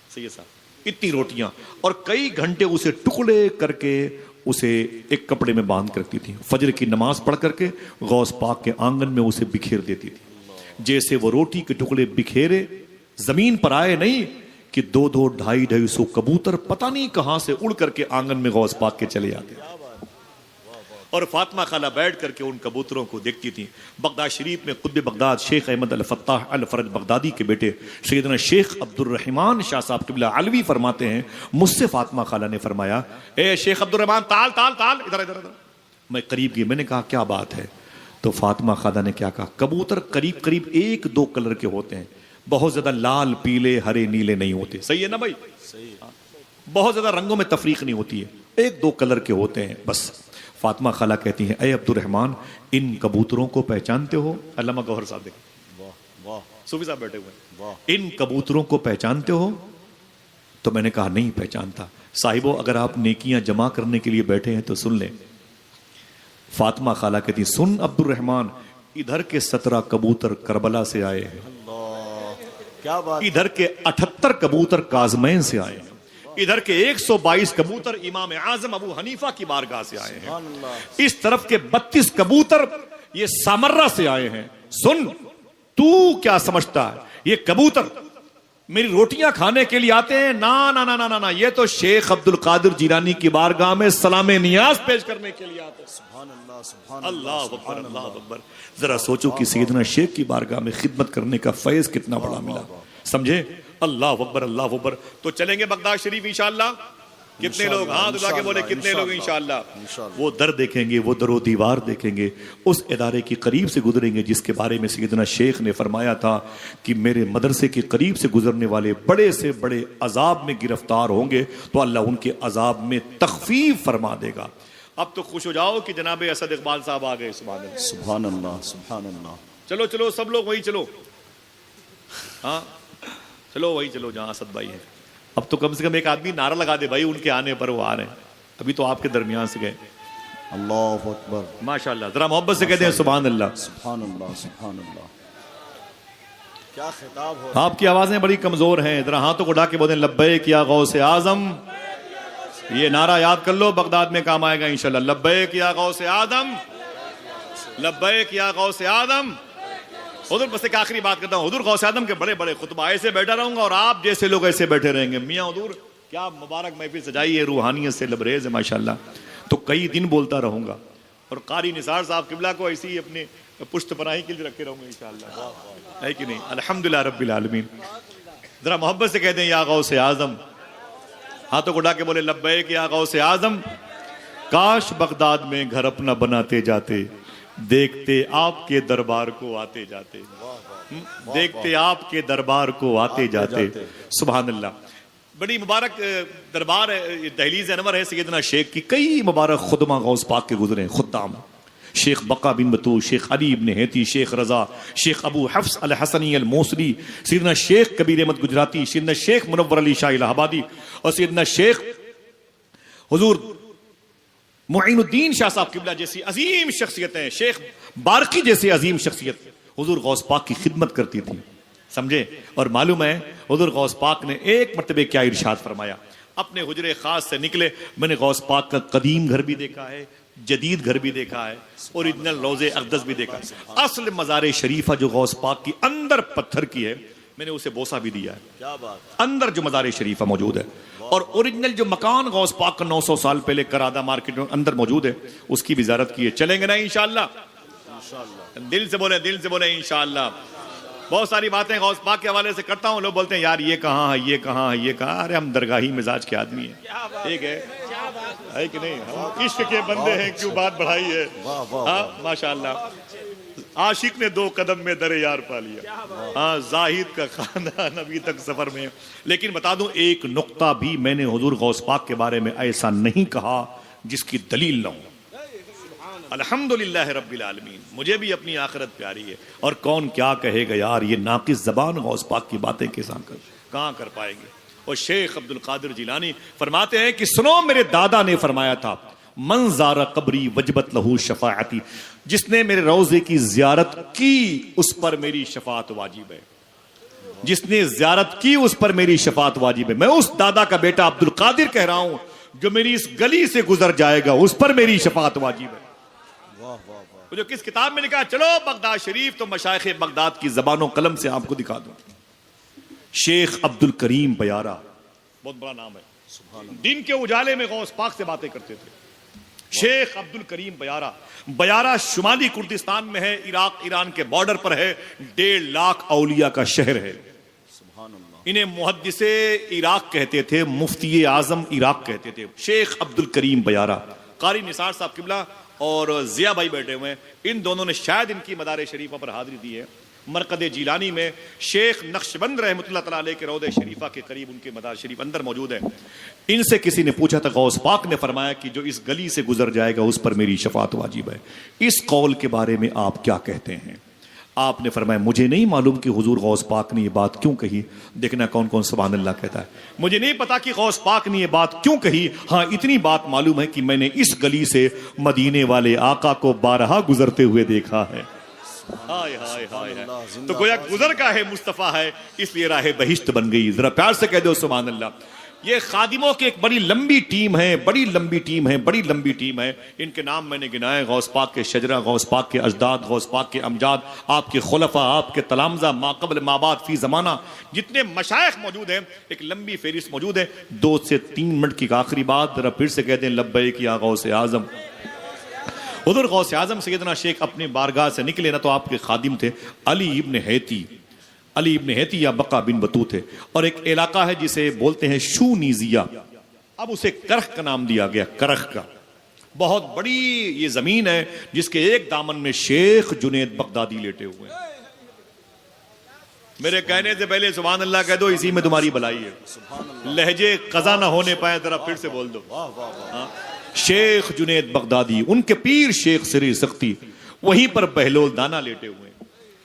سید صاحب, اتنی روٹیاں, اور کئی گھنٹے اسے ٹکڑے کر کے اسے ایک کپڑے میں باندھ کرتی تھی. فجر کی نماز پڑھ کر کے غوث پاک کے آنگن میں اسے بکھیر دیتی تھی. جیسے وہ روٹی کے ٹکڑے بکھیرے زمین پر آئے نہیں کہ 2-2, 250 کبوتر پتہ نہیں کہاں سے اڑ کر کے آنگن میں غوث پاک کے چلے آتے. اور فاطمہ خالہ بیٹھ کر کے ان کبوتروں کو دیکھتی تھیں. بغداد شریف میں قطب بغداد شیخ احمد الفتاح الفرج بغدادی کے بیٹے سیدنا شیخ عبد الرحمان شاہ صاحب قبلہ علوی فرماتے ہیں مجھ سے فاطمہ خالہ نے فرمایا اے شیخ عبد الرحمان تال تال تال ادھر ادھر ادھر. میں قریب گئی, میں نے کہا کیا بات ہے؟ تو فاطمہ خالہ نے کیا کہا, کبوتر قریب قریب 1-2 کلر کے ہوتے ہیں, بہت زیادہ لال پیلے ہرے نیلے نہیں ہوتے. صحیح ہے نا بھائی؟ بہت زیادہ رنگوں میں تفریق نہیں ہوتی ہے, 1-2 کلر کے ہوتے ہیں بس. فاطمہ خالہ کہتی ہیں اے عبد الرحمان ان کبوتروں کو پہچانتے ہو؟ علامہ گوہر صاحب دیکھیں, صوفی صاحب بیٹھے ہوئے, ان کبوتروں کو پہچانتے ہو؟ تو میں نے کہا نہیں پہچانتا. صاحبو اگر آپ نیکیاں جمع کرنے کے لیے بیٹھے ہیں تو سن لیں. فاطمہ خالہ کہتی سن عبد الرحمان, ادھر کے 17 کبوتر کربلا سے آئے ہیں, کیا بات, ادھر کے 78 کبوتر کاظمین سے آئے ہیں, ادھر کے 122 کبوتر امام اعظم ابو حنیفہ کی بارگاہ سے آئے ہیں, اس طرف کے 32 کبوتر یہ سامرہ سے آئے ہیں. سن تو کیا سمجھتا ہے یہ کبوتر میری روٹیاں کھانے کے لیے آتے ہیں؟ نا نا نا نا نا, یہ تو شیخ عبد القادر جیلانی کی بارگاہ میں سلام نیاز پیش کرنے کے لیے آتے ہیں. سبحان اللہ, سبحان اللہ اکبر, اللہ اکبر. ذرا سوچو کہ سیدنا شیخ کی بارگاہ میں خدمت کرنے کا فیض کتنا بڑا ملا, سمجھے؟ اللہ اکبر, اللہ اکبر. تو چلیں گے بغداد شریف انشاءاللہ. کتنے لوگ ہاتھ اٹھا کے بولے کتنے لوگ انشاءاللہ؟ وہ در دیکھیں گے, وہ در و دیوار دیکھیں گے, اس ادارے کی قریب سے گزریں گے جس کے بارے میں سیدنا شیخ نے فرمایا تھا کہ میرے مدرسے کے قریب سے گزرنے والے بڑے سے بڑے عذاب میں گرفتار ہوں گے تو اللہ ان کے عذاب میں تخفیف فرما دے گا. اب تو خوش ہو جاؤ کہ جناب اسد اقبال صاحب آ گئے. سبحان اللہ, سبحان اللہ, سبحان اللہ. چلو چلو سب لوگ وہی چلو, ہاں چلو وہی چلو جہاں اسد بھائی ہیں. اب تو کم سے کم ایک آدمی نعرہ لگا دے بھائی ان کے آنے پر وہ آ رہے ہیں. ابھی تو آپ کے درمیان سے گئے. اللہ اکبر, ماشاءاللہ. ذرا محبت سے کہتے ہیں سبحان اللہ, سبحان اللہ, سبحان اللہ. کیا خطاب ہو. آپ کی آوازیں بڑی کمزور ہیں, ذرا ہاتھوں کو اٹھا کے بولیں لبیک یا غوث اعظم. یہ نعرہ یاد کر لو, بغداد میں کام آئے گا انشاءاللہ. لبیک یا غوث اعظم, لبیک یا غوث اعظم. حضور بس ایک آخری بات کرتا ہوں, حضور غوث اعظم کے بڑے بڑے خطبہ ایسے بیٹھا رہوں گا اور آپ جیسے لوگ ایسے بیٹھے رہیں گے. میاں حضور کیا مبارک محفل سجائی ہے, روحانیت سے لبریز ہے ماشاءاللہ. تو کئی دن بولتا رہوں گا اور قاری نثار صاحب قبلہ کو ایسی ہی اپنے پشت پناہی کے لیے رکھے رہوں گا انشاءاللہ, ہے کہ نہیں؟ الحمدللہ رب العالمین. ذرا محبت سے کہتے ہیں یا غوث اعظم. ہاتھوں کو اٹھا کے بولے لبیک یا غوث اعظم. کاش بغداد میں گھر اپنا بناتے جاتے, دیکھتے آپ کے دربار کو آتے جاتے, دیکھتے آپ کے دربار کو آتے جاتے. سبحان اللہ. بڑی مبارک دربار ہے, دہلیز انور ہے سیدنا شیخ کی. کئی مبارک خدمہ غوث پاک کے گزرے ہیں, خدام. شیخ بقا بن بطوط, شیخ علی ابن ہیتی, شیخ رضا, شیخ ابو حفص الحسنی الموصلی, سیدنا شیخ کبیر احمد گجراتی, سیدنا شیخ منور علی شاہ الہ آبادی, اور سیدنا شیخ حضور معین الدین شاہ صاحب قبلہ جیسی عظیم شخصیت ہیں, شیخ بارقی جیسی عظیم شخصیت حضور غوث پاک کی خدمت کرتی تھی, سمجھے؟ اور معلوم ہے حضور غوث پاک نے ایک مرتبہ کیا ارشاد فرمایا. اپنے حجرے خاص سے نکلے, میں نے غوث پاک کا قدیم گھر بھی دیکھا ہے, جدید گھر بھی دیکھا ہے, اوریجنل روضہ اقدس بھی دیکھا ہے. اصل مزار شریفہ جو غوث پاک کی اندر پتھر کی ہے, میں نے اسے بوسہ بھی دیا ہے. کیا بات, اندر جو مزار شریفہ موجود ہے, اور اوریجنل جو مکان غوث پاک کا 900 سال پہلے کرادہ مارکیٹ میں اندر موجود ہے, اس کی بھی زیارت کی ہے. چلیں گے نا انشاءاللہ؟ دل سے بولے, دل سے بولے انشاءاللہ. بہت ساری باتیں غوث پاک کے حوالے سے کرتا ہوں, لوگ بولتے ہیں یار یہ کہاں ہے, یہ کہاں ہے, یہ کہاں. ارے ہم درگاہی مزاج کے آدمی ہیں, ٹھیک ہے کہ نہیں؟ ہم عشق کے بندے ہیں, کیوں بات بڑھائی ہے. ہاں ماشاءاللہ. عاشق نے 2 قدم میں در یار پا لیا. ہاں زاہد کا خاندان ابھی تک سفر میں. لیکن بتا دوں ایک نقطہ بھی میں نے حضور غوث پاک کے بارے میں ایسا نہیں کہا جس کی دلیل نہ ہو. الحمدللہ رب العالمین. مجھے بھی اپنی آخرت پیاری ہے, اور کون کیا کہے گا یار, یہ ناقص زبان غوث پاک کی باتیں کہاں کر پائیں گے. اور شیخ عبد القادر جیلانی فرماتے ہیں کہ سنو, میرے دادا نے فرمایا تھا من زار قبری وجبت لہو شفاعتی, جس نے میرے روضے کی زیارت کی اس پر میری شفاعت واجب ہے. جس نے زیارت کی اس پر میری شفاعت واجب ہے. میں اس دادا کا بیٹا عبد القادر کہہ رہا ہوں جو میری اس گلی سے گزر جائے گا اس پر میری شفاعت واجب ہے. جو کس کتاب میں لکھا, چلو بغداد شریف تو مشائخ بغداد کی زبان و قلم سے آپ کو دکھا دوں. شیخ عبد الکریم بیارہ, بہت بڑا نام ہے, دن کے اجالے میں غوث پاک سے باتیں کرتے تھے. شیخ عبد الکریم بیارہ. بیارہ شمالی کردستان میں ہے، عراق ایران کے بارڈر پر ہے، 1.5 لاکھ اولیاء کا شہر ہے. انہیں محدث عراق کہتے تھے، مفتی اعظم عراق کہتے تھے. شیخ عبد الکریم بیارہ، قاری نثار صاحب قبلہ اور ضیاء بھائی بیٹھے ہوئے ہیں، ان دونوں نے شاید ان کی مدار شریفہ پر حاضری دی ہے. مرقد جیلانی میں شیخ نقشبند رحمۃ اللہ تعالیٰ علیہ کے روضہ شریفہ کے قریب ان کے مدار شریف اندر موجود ہے. ان سے کسی نے پوچھا تھا، غوث پاک نے فرمایا کہ جو اس گلی سے گزر جائے گا اس پر میری شفاعت واجب ہے. اس قول کے بارے میں آپ کیا کہتے ہیں؟ آپ نے فرمایا مجھے نہیں معلوم کہ حضور غوث پاک نے یہ بات کیوں کہی. دیکھنا کون کون سبحان اللہ کہتا ہے. مجھے نہیں پتا کہ غوث پاک نے یہ بات کیوں کہی، ہاں اتنی بات معلوم ہے کہ میں نے اس گلی سے مدینے والے آقا کو بارہا گزرتے ہوئے دیکھا ہے. ہائے ہائے ہائے. تو گویا گزر کا ہے، مصطفیٰ ہے، اس لیے راہ بہشت بن گئی. ذرا پیار سے کہہ دو سبحان اللہ. یہ خادموں کی ایک بڑی لمبی ٹیم ہے، بڑی لمبی ٹیم ہے، بڑی لمبی ٹیم ہے. ان کے نام میں نے گنائے، غوث پاک کے شجرہ، غوث پاک کے اجداد، غوث پاک کے امجاد، آپ کے خلفاء، آپ کے تلامذہ، ما قبل ما بعد فی زمانہ، جتنے مشائخ موجود ہیں، ایک لمبی فہرست موجود ہے. 2 سے 3 منٹ کی آخری بات، ذرا پھر سے کہہ دیں لبیک یا غوث اعظم. حضور غوث اعظم سیدنا شیخ اپنے بارگاہ سے نکلے نا تو آپ کے خادم تھے علی ابن ہیتی یا بقا بن بطوط ہے. اور ایک علاقہ ہے جسے بولتے ہیں شونیزیہ، اب اسے کرخ کا نام دیا گیا، کرخ کا. بہت بڑی یہ زمین ہے جس کے ایک دامن میں شیخ جنید بغدادی لیٹے ہوئے ہیں. میرے کہنے سے پہلے سبحان اللہ کہہ دو، اسی میں تمہاری بھلائی ہے. لہجے قضا نہ ہونے پائے ذرا پھر سے بول دو. شیخ جنید بغدادی، ان کے پیر شیخ سری سختی، وہیں پر بہلول دانا لیٹے ہوئے ہیں،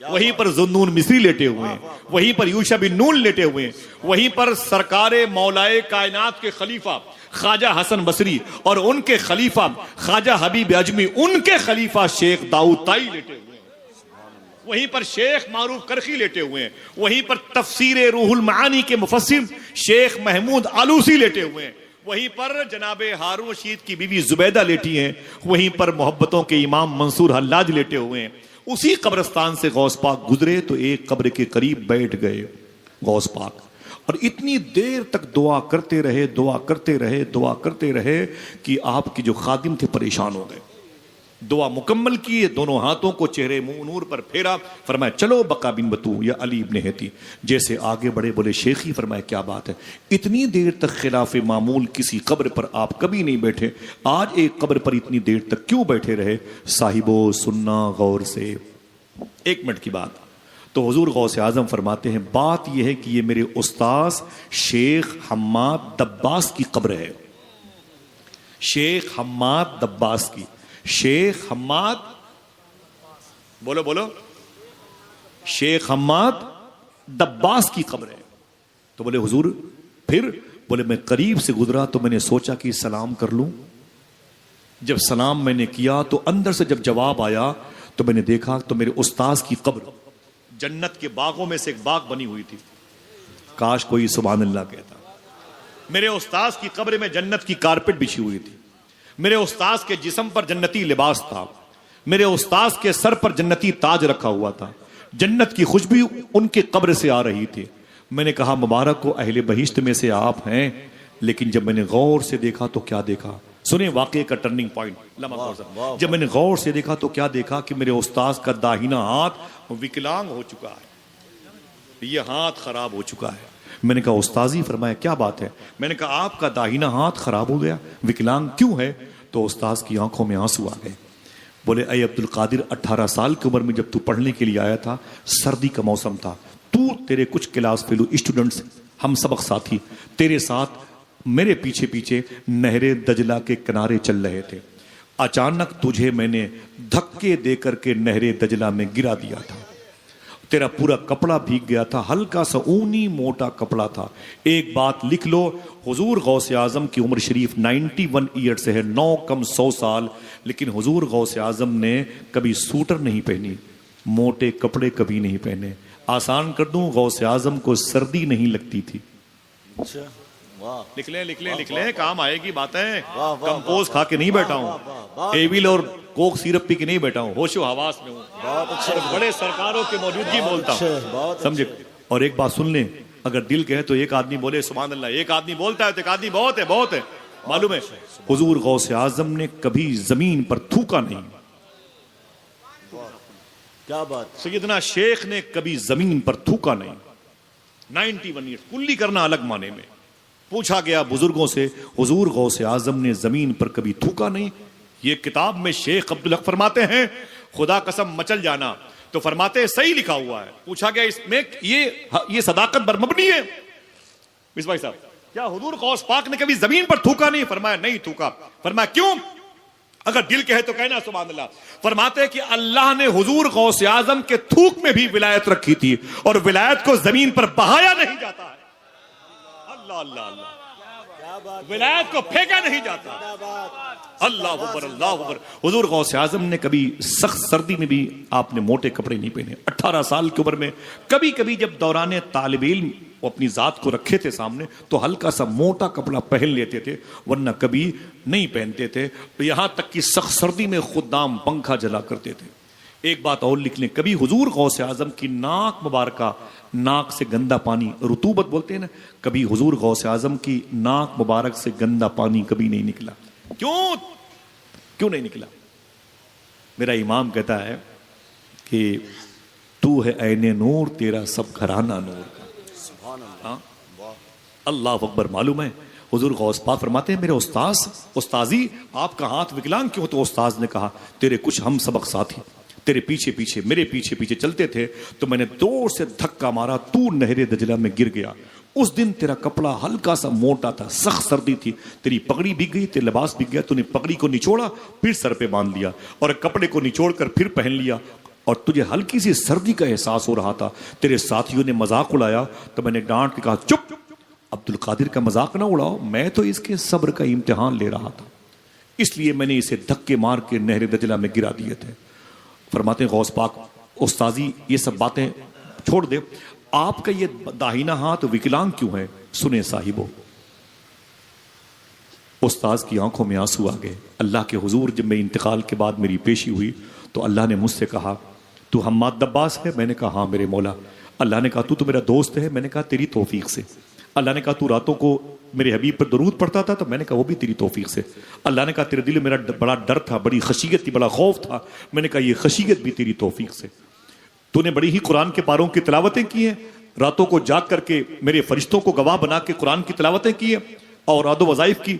وہیں پر ذوالنون مصری لیٹے ہوئے ہیں، وہیں پر یوشع بن نون لیٹے ہوئے ہیں، وہیں پر سرکار مولائے کائنات کے خلیفہ خواجہ حسن بصری اور ان کے خلیفہ خواجہ حبیب اجمی، ان کے خلیفہ شیخ داؤد طائی لیٹے ہوئے ہیں، وہیں پر شیخ معروف کرخی لیٹے ہوئے ہیں، وہیں پر تفسیر روح المعانی کے مفسر شیخ محمود آلوسی لیٹے ہوئے ہیں، وہیں پر جناب ہارون رشید کی بیوی زبیدہ لیٹی ہیں، وہیں پر محبتوں کے امام منصور حلاج لیٹے ہوئے ہیں. اسی قبرستان سے غوث پاک گزرے تو ایک قبر کے قریب بیٹھ گئے غوث پاک، اور اتنی دیر تک دعا کرتے رہے کہ آپ کے جو خادم تھے پریشان ہو گئے. دعا مکمل کی، دونوں ہاتھوں کو چہرے منہ نور پر پھیرا، فرمایا چلو بقا بن بطو یا علی ابن ہیتی. جیسے آگے بڑے بولے شیخی، فرمایا کیا بات ہے، اتنی دیر تک خلاف معمول کسی قبر پر آپ کبھی نہیں بیٹھے، آج ایک قبر پر اتنی دیر تک کیوں بیٹھے رہے؟ صاحبو سننا غور سے. 1 منٹ کی بات. تو حضور غوث اعظم فرماتے ہیں بات یہ ہے کہ یہ میرے استاذ شیخ حماد دباس کی قبر ہے. شیخ حماد دباس کی، شیخ حماد، بولو شیخ حماد دباس کی قبر ہے. تو بولے حضور پھر؟ بولے میں قریب سے گزرا تو میں نے سوچا کہ سلام کر لوں. جب سلام میں نے کیا تو اندر سے جب جواب آیا تو میں نے دیکھا تو میرے استاذ کی قبر جنت کے باغوں میں سے ایک باغ بنی ہوئی تھی. کاش کوئی سبحان اللہ کہتا. میرے استاذ کی قبر میں جنت کی کارپٹ بچھی ہوئی تھی، میرے استاذ کے جسم پر جنتی لباس تھا، میرے استاذ کے سر پر جنتی تاج رکھا ہوا تھا، جنت کی خوشبو ان کے قبر سے آ رہی تھی. میں نے کہا مبارک کو اہل بہشت میں سے آپ ہیں. لیکن جب میں نے غور سے دیکھا تو کیا دیکھا؟ سنیں واقعے کا ٹرننگ پوائنٹ. جب میں نے غور سے دیکھا تو کیا دیکھا کہ میرے استاذ کا داہنا ہاتھ وکلانگ ہو چکا ہے، یہ ہاتھ خراب ہو چکا ہے. میں نے کہا استاذی، فرمایا کیا بات ہے؟ میں نے کہا آپ کا داہنا ہاتھ خراب ہو گیا، وکلانگ کیوں ہے؟ تو استاذ کی آنکھوں میں آنسو آ گئے. بولے اے عبد القادر، 18 سال کی عمر میں جب تو پڑھنے کے لیے آیا تھا، سردی کا موسم تھا، تیرے کچھ کلاس فیلو اسٹوڈنٹس، ہم سبق ساتھی تیرے ساتھ میرے پیچھے پیچھے نہر دجلہ کے کنارے چل رہے تھے. اچانک تجھے میں نے دھکے دے کر کے نہر دجلہ میں گرا دیا تھا، تیرا پورا کپڑا بھیگ گیا تھا، ہلکا سا اونی موٹا کپڑا تھا. ایک بات لکھ لو، حضور غوث اعظم کی عمر شریف 91 ایئر سے ہے، 9 کم 100 سال، لیکن حضور غوث اعظم نے کبھی سوٹر نہیں پہنی، موٹے کپڑے کبھی نہیں پہنے. آسان کر دوں، غوث اعظم کو سردی نہیں لگتی تھی. لکھ لیں کام آئے گی باتیں. کمپوز کھا کے نہیں بیٹھا ہوں، ایویل اور کوک سیرپ پی کے نہیں بیٹھا ہوں، ہوش و حواس میں ہوں، بڑے سرکاروں کی موجودگی بولتا ہوں، سمجھے. اور ایک بات سن لیں، اگر دل کہے تو ایک آدمی بولے سبحان اللہ. ایک آدمی بولتا ہے تو ایک آدمی بہت ہے. معلوم ہے حضور غوث اعظم نے کبھی زمین پر تھوکا نہیں. کیا بات. سیدنا شیخ نے کبھی زمین پر تھوکا نہیں. 91 ایئرس کلی کرنا الگ معنی میں. پوچھا گیا بزرگوں سے حضور غوث اعظم نے زمین پر کبھی تھوکا نہیں. یہ کتاب میں شیخ عبدالحق فرماتے ہیں خدا قسم مچل جانا تو فرماتے ہیں صحیح لکھا ہوا ہے. پوچھا گیا اس میں یہ صداقت پر مبنی ہے مصباح بھائی صاحب کیا حضور غوث پاک نے کبھی زمین پر تھوکا نہیں؟ فرمایا نہیں تھوکا. فرمایا کیوں؟ اگر دل کہے تو کہنا سبحان اللہ. فرماتے کہ اللہ نے حضور غوث اعظم کے تھوک میں بھی ولایت رکھی تھی اور ولایت کو زمین پر بہایا نہیں جاتا ہے. اللہ اللہ اللہ. ولایت کو پھینکا نہیں جاتا. اللہ اکبر اللہ اکبر. حضور غوث اعظم نے کبھی سخت سردی میں بھی آپ نے موٹے کپڑے نہیں پہنے. 18 سال کی عمر میں کبھی کبھی جب دوران طالب علم وہ اپنی ذات کو رکھے تھے سامنے تو ہلکا سا موٹا کپڑا پہن لیتے تھے ورنہ کبھی نہیں پہنتے تھے. یہاں تک کہ سخت سردی میں خدام پنکھا جلا کرتے تھے. ایک بات اور لکھ لیں کبھی حضور غوث اعظم کی ناک مبارکہ ناک سے گندا پانی رطوبت بولتے ہیں نا کبھی حضور غوث اعظم کی ناک مبارک سے گندا پانی کبھی نہیں نکلا. کیوں نہیں نکلا؟ میرا امام کہتا ہے کہ تو ہے عین نور تیرا سب گھرانہ نور کا. اللہ اکبر. معلوم ہے حضور غوث پاک فرماتے ہیں میرے استاذی آپ کا ہاتھ وکلانگ کیوں؟ تو استاذ نے کہا تیرے کچھ ہم سبق ساتھی تیرے پیچھے پیچھے میرے پیچھے پیچھے چلتے تھے تو میں نے زور سے دھکا مارا تو نہر دجلہ میں گر گیا. اس دن تیرا کپڑا ہلکا سا موٹا تھا سخت سردی تھی تیری پگڑی بھیگ گئی تیرا لباس بھیگ گیا. تو نے پگڑی کو نچوڑا پھر سر پہ باندھ لیا اور کپڑے کو نچوڑ کر پھر پہن لیا اور تجھے ہلکی سی سردی کا احساس ہو رہا تھا. تیرے ساتھیوں نے مذاق اڑایا تو میں نے ڈانٹ کے کہا چپ عبد القادر کا مذاق نہ اڑاؤ میں تو اس کے صبر کا امتحان لے رہا تھا اس لیے میں نے اسے دھکے مار کے نہر دجلہ میں گرا دیے تھے. فرماتے ہیں غوث پاک استاذی یہ سب باتیں چھوڑ دے آپ کا یہ داہنا ہاتھ وکلانگ کیوں ہے؟ سنیں صاحبو. استاذ کی آنکھوں میں آنسو آ گئے. اللہ کے حضور جب میرے انتقال کے بعد میری پیشی ہوئی تو اللہ نے مجھ سے کہا تو حماد دباس ہے؟ میں نے کہا ہاں میرے مولا. اللہ نے کہا تو میرا دوست ہے؟ میں نے کہا تیری توفیق سے. اللہ نے کہا تو راتوں کو میرے حبیب پر درود پڑھتا تھا؟ تو میں نے کہا وہ بھی تیری توفیق سے. اللہ نے کہا تیرے دل میں میرا بڑا ڈر تھا بڑی خشیت تھی بڑا خوف تھا. میں نے کہا یہ خشیت بھی تیری توفیق سے. تو نے بڑی ہی قرآن کے پاروں کی تلاوتیں کی ہیں راتوں کو جاگ کر کے میرے فرشتوں کو گواہ بنا کے قرآن کی تلاوتیں کی ہیں اور عاد و وظائف کی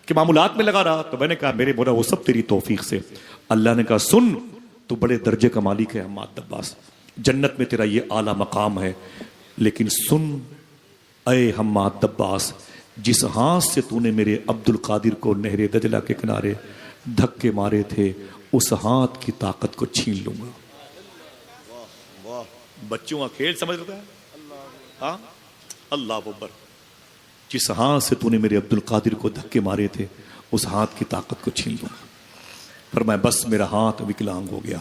کہ معمولات میں لگا رہا. تو میں نے کہا میرے مولا وہ سب تیری توفیق سے. اللہ نے کہا سن تو بڑے درجے کا مالک ہے حماد دباس جنت میں تیرا یہ اعلیٰ مقام ہے لیکن سن اے حماد دباس جس ہاتھ سے تو نے میرے عبد القادر کو نہر دجلہ کے کنارے دھکے مارے تھے اس ہاتھ کی طاقت کو چھین لوں گا. بچوں کا کھیل سمجھ رہتا ہے اللہ اکبر. جس ہاتھ سے تو نے میرے عبد القادر کو دھکے مارے تھے اس ہاتھ کی طاقت کو چھین لوں گا. فرمایا بس میرا ہاتھ وکلانگ ہو گیا.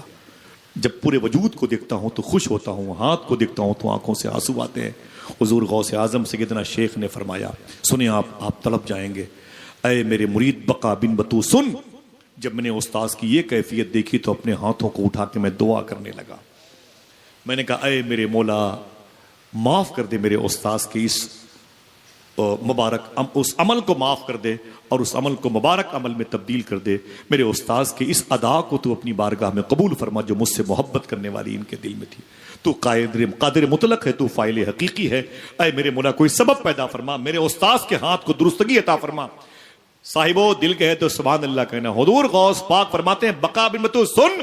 جب پورے وجود کو دیکھتا ہوں تو خوش ہوتا ہوں ہاتھ کو دیکھتا ہوں تو آنکھوں سے آنسو آتے ہیں. حضور غوث اعظم سیدنا شیخ نے فرمایا سنیں آپ تڑپ جائیں گے. اے میرے مرید بقا بن بتو سن. جب میں نے استاذ کی یہ کیفیت دیکھی تو اپنے ہاتھوں کو اٹھا کے میں دعا کرنے لگا. میں نے کہا اے میرے مولا معاف کر دے میرے استاذ کے اس مبارک اس عمل کو معاف کر دے اور اس عمل کو مبارک عمل میں تبدیل کر دے. میرے استاذ کے اس ادا کو تو اپنی بارگاہ میں قبول فرما جو مجھ سے محبت کرنے والی ان کے دل میں تھی. تو قادر مطلق ہے تو فاعل حقیقی ہے. اے میرے مولا کوئی سبب پیدا فرما میرے استاذ کے ہاتھ کو درستگی عطا فرما. صاحبو دل کہے تو سبحان اللہ کہنا. حضور غوث پاک فرماتے ہیں بقا بن بتو سن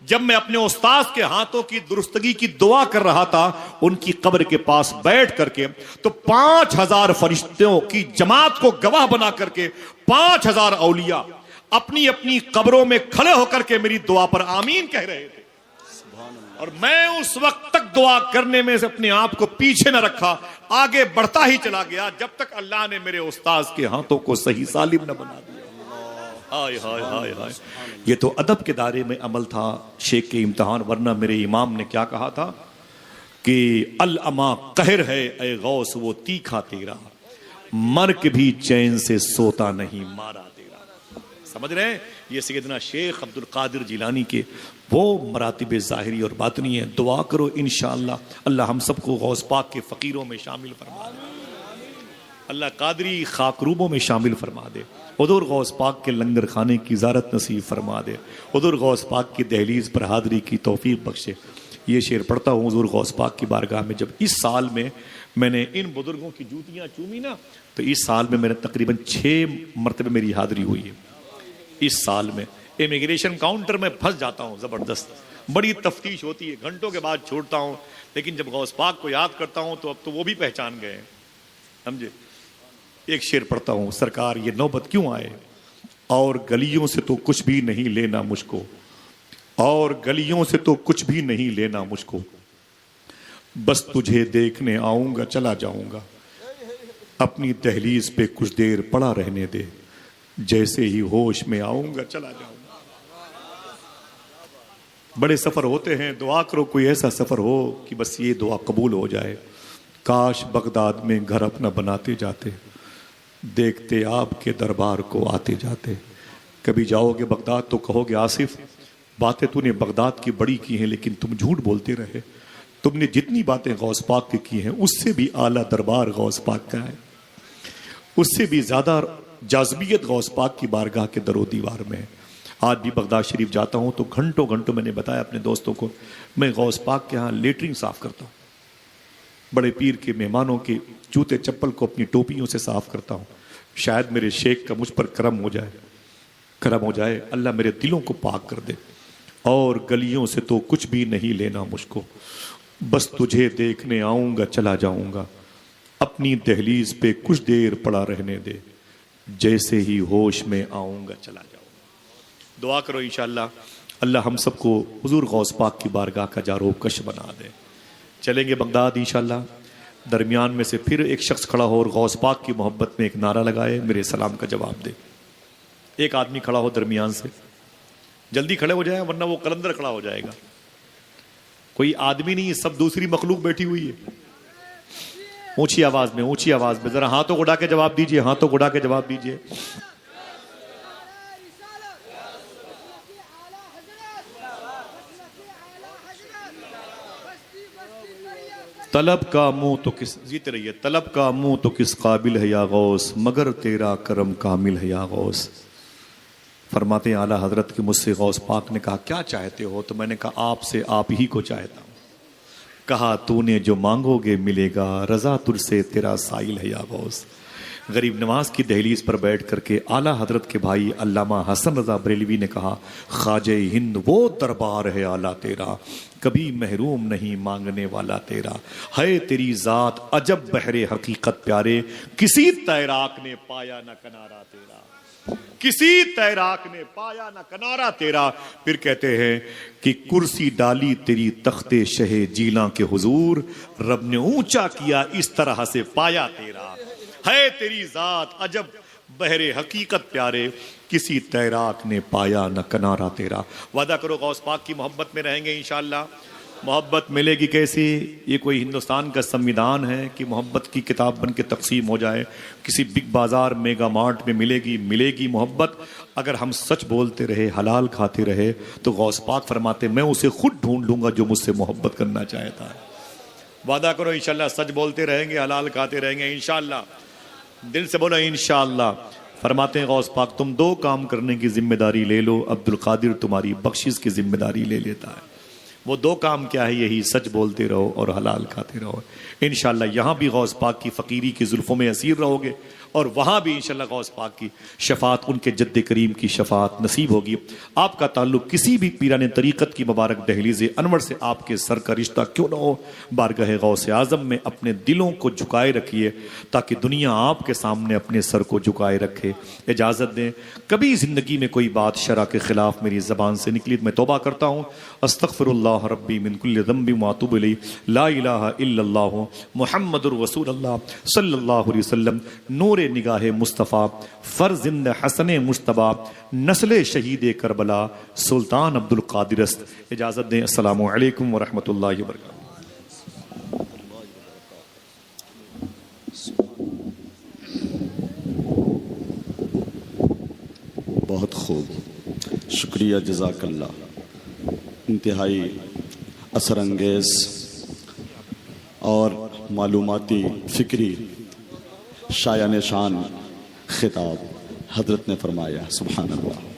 جب میں اپنے استاذ کے ہاتھوں کی درستگی کی دعا کر رہا تھا ان کی قبر کے پاس بیٹھ کر کے تو 5000 فرشتوں کی جماعت کو گواہ بنا کر کے 5000 اولیاء اپنی اپنی قبروں میں کھڑے ہو کر کے میری دعا پر آمین کہہ رہے تھے. اور میں اس وقت تک دعا کرنے میں سے اپنے آپ کو پیچھے نہ رکھا آگے بڑھتا ہی چلا گیا جب تک اللہ نے میرے استاذ کے ہاتھوں کو صحیح سالم نہ بنا دیا. ہائے ہائے ہائے ہائے. یہ تو ادب کے دائرے میں عمل تھا شیخ کے امتحان. ورنہ میرے امام نے کیا کہا تھا کہ العما قہر ہے اے غوث وہ تیکھا تیرا مر کے بھی چین سے سوتا نہیں مارا تیرا. سمجھ رہے ہیں یہ سیدنا شیخ عبد القادر جیلانی کے وہ مراتب ظاہری اور باطنی ہے. دعا کرو انشاءاللہ اللہ ہم سب کو غوث پاک کے فقیروں میں شامل فرما دے. اللہ قادری خاکروبوں میں شامل فرما دے، حضور غوث پاک کے لنگر خانے کی زیارت نصیب فرما دے، حضور غوث پاک کی دہلیز پر حاضری کی توفیق بخشے۔ یہ شعر پڑھتا ہوں حضور غوث پاک کی بارگاہ میں، جب اس سال میں نے ان بزرگوں کی جوتیاں چومی نا، تو اس سال میں میرے تقریباً 6 مرتبہ میری حاضری ہوئی ہے۔ اس سال میں امیگریشن کاؤنٹر میں پھنس جاتا ہوں زبردست، بڑی تفتیش ہوتی ہے، گھنٹوں کے بعد چھوڑتا ہوں، لیکن جب غوث پاک کو یاد کرتا ہوں تو اب تو وہ بھی پہچان گئے ہیں، سمجھے۔ ایک شعر پڑھتا ہوں، سرکار یہ نوبت کیوں آئے، اور گلیوں سے تو کچھ بھی نہیں لینا مجھ کو، اور گلیوں سے تو کچھ بھی نہیں لینا مجھ کو، بس تجھے دیکھنے آؤں گا چلا جاؤں گا، اپنی دہلیز پہ کچھ دیر پڑا رہنے دے، جیسے ہی ہوش میں آؤں گا چلا جاؤں گا۔ بڑے سفر ہوتے ہیں، دعا کرو کوئی ایسا سفر ہو کہ بس یہ دعا قبول ہو جائے، کاش بغداد میں گھر اپنا بناتے جاتے، دیکھتے آپ کے دربار کو آتے جاتے۔ کبھی جاؤ گے بغداد تو کہو گے آصف باتیں تو نے بغداد کی بڑی کی ہیں، لیکن تم جھوٹ بولتے رہے، تم نے جتنی باتیں غوث پاک کی ہیں اس سے بھی اعلیٰ دربار غوث پاک کا ہے، اس سے بھی زیادہ جاذبیت غوث پاک کی بارگاہ کے در و دیوار میں ہے۔ آج بھی بغداد شریف جاتا ہوں تو گھنٹوں گھنٹوں میں نے بتایا اپنے دوستوں کو، میں غوث پاک کے ہاں لیٹرنگ صاف کرتا ہوں، بڑے پیر کے مہمانوں کے جوتے چپل کو اپنی ٹوپیوں سے صاف کرتا ہوں، شاید میرے شیخ کا مجھ پر کرم ہو جائے، اللہ میرے دلوں کو پاک کر دے۔ اور گلیوں سے تو کچھ بھی نہیں لینا مجھ کو، بس تجھے دیکھنے آؤں گا چلا جاؤں گا، اپنی دہلیز پہ کچھ دیر پڑا رہنے دے، جیسے ہی ہوش میں آؤں گا چلا جاؤں گا۔ دعا کرو انشاءاللہ اللہ ہم سب کو حضور غوث پاک کی بارگاہ کا جاروب کش بنا دے۔ چلیں گے بغداد انشاءاللہ۔ درمیان میں سے پھر ایک شخص کھڑا ہو اور غوث پاک کی محبت میں ایک نعرہ لگائے، میرے سلام کا جواب دے۔ ایک آدمی کھڑا ہو درمیان سے، جلدی کھڑے ہو جائے ورنہ وہ قلندر کھڑا ہو جائے گا۔ کوئی آدمی نہیں، سب دوسری مخلوق بیٹھی ہوئی ہے۔ اونچی آواز میں ذرا ہاتھوں کو اڑا کے جواب دیجئے، ہاتھوں کو اڑا کے جواب دیجئے۔ طلب کا منہ تو کس جیتے رہیے، طلب کا منہ تو کس قابل ہے یا غوث، مگر تیرا کرم کامل ہے یا غوث۔ فرماتے ہیں اعلیٰ حضرت کی مجھ سے غوث پاک نے کہا کیا چاہتے ہو، تو میں نے کہا آپ سے آپ ہی کو چاہتا ہوں۔ کہا تو نے جو مانگو گے ملے گا، رضا تجھ سے تیرا سائل ہے یا غوث۔ غریب نواز کی دہلیز پر بیٹھ کر کے اعلیٰ حضرت کے بھائی علامہ حسن رضا بریلوی نے کہا خواجہ ہند وہ دربار ہے اعلیٰ تیرا، کبھی محروم نہیں مانگنے والا تیرا، ہے تیری ذات عجب بحر حقیقت پیارے، کسی تیراک نے پایا نہ کنارہ تیرا، کسی تیراک نے پایا نہ کنارہ تیرا۔ پھر کہتے ہیں کہ کرسی ڈالی تیری تخت شہ جیلاں کے حضور، رب نے اونچا کیا اس طرح سے پایا تیرا، ہے تیری ذات عجب بحر حقیقت پیارے، کسی تیراک نے پایا نہ کنارہ تیرا۔ وعدہ کرو غوث پاک کی محبت میں رہیں گے انشاءاللہ۔ محبت ملے گی کیسی؟ یہ کوئی ہندوستان کا سمویدھان ہے کہ محبت کی کتاب بن کے تقسیم ہو جائے؟ کسی بگ بازار میگا مارٹ میں ملے گی محبت؟ اگر ہم سچ بولتے رہے، حلال کھاتے رہے، تو غوث پاک فرماتے میں اسے خود ڈھونڈ لوں گا جو مجھ سے محبت کرنا چاہتا ہے۔ وعدہ کرو انشاءاللہ سچ بولتے رہیں گے، حلال کھاتے رہیں گے انشاءاللہ، دل سے بولو انشاءاللہ۔ فرماتے ہیں غوث پاک تم 2 کام کرنے کی ذمہ داری لے لو، عبد القادر تمہاری بخشش کی ذمہ داری لے لیتا ہے۔ وہ 2 کام کیا ہے؟ یہی سچ بولتے رہو اور حلال کھاتے رہو۔ انشاءاللہ یہاں بھی غوث پاک کی فقیری کی زلفوں میں اسیر رہو گے، اور وہاں بھی انشاءاللہ غوث پاک کی شفاعت، ان کے جد کریم کی شفاعت نصیب ہوگی۔ آپ کا تعلق کسی بھی پیران طریقت کی مبارک دہلیز انور سے آپ کے سر کا رشتہ کیوں نہ ہو، بارگاہ غوث اعظم میں اپنے دلوں کو جھکائے رکھیے تاکہ دنیا آپ کے سامنے اپنے سر کو جھکائے رکھے۔ اجازت دیں کبھی زندگی میں کوئی بات شرع کے خلاف میری زبان سے نکلی میں توبہ کرتا ہوں، استغفر اللہ ربی من کل ذنب واتوب الیہ، لا الہ الا اللہ محمد الرسول اللہ صلی اللہ علیہ وسلم، نور نگاہ مصطفیٰ، فرزند حسن مجتبیٰ، نسل شہید کربلا، سلطان عبد القادر است۔ اجازت دیں، السلام علیکم ورحمۃ اللہ وبرکاتہ۔ بہت خوب، شکریہ، جزاک اللہ۔ انتہائی اثر انگیز اور معلوماتی فکری شایان شان خطاب حضرت نے فرمایا سبحان اللہ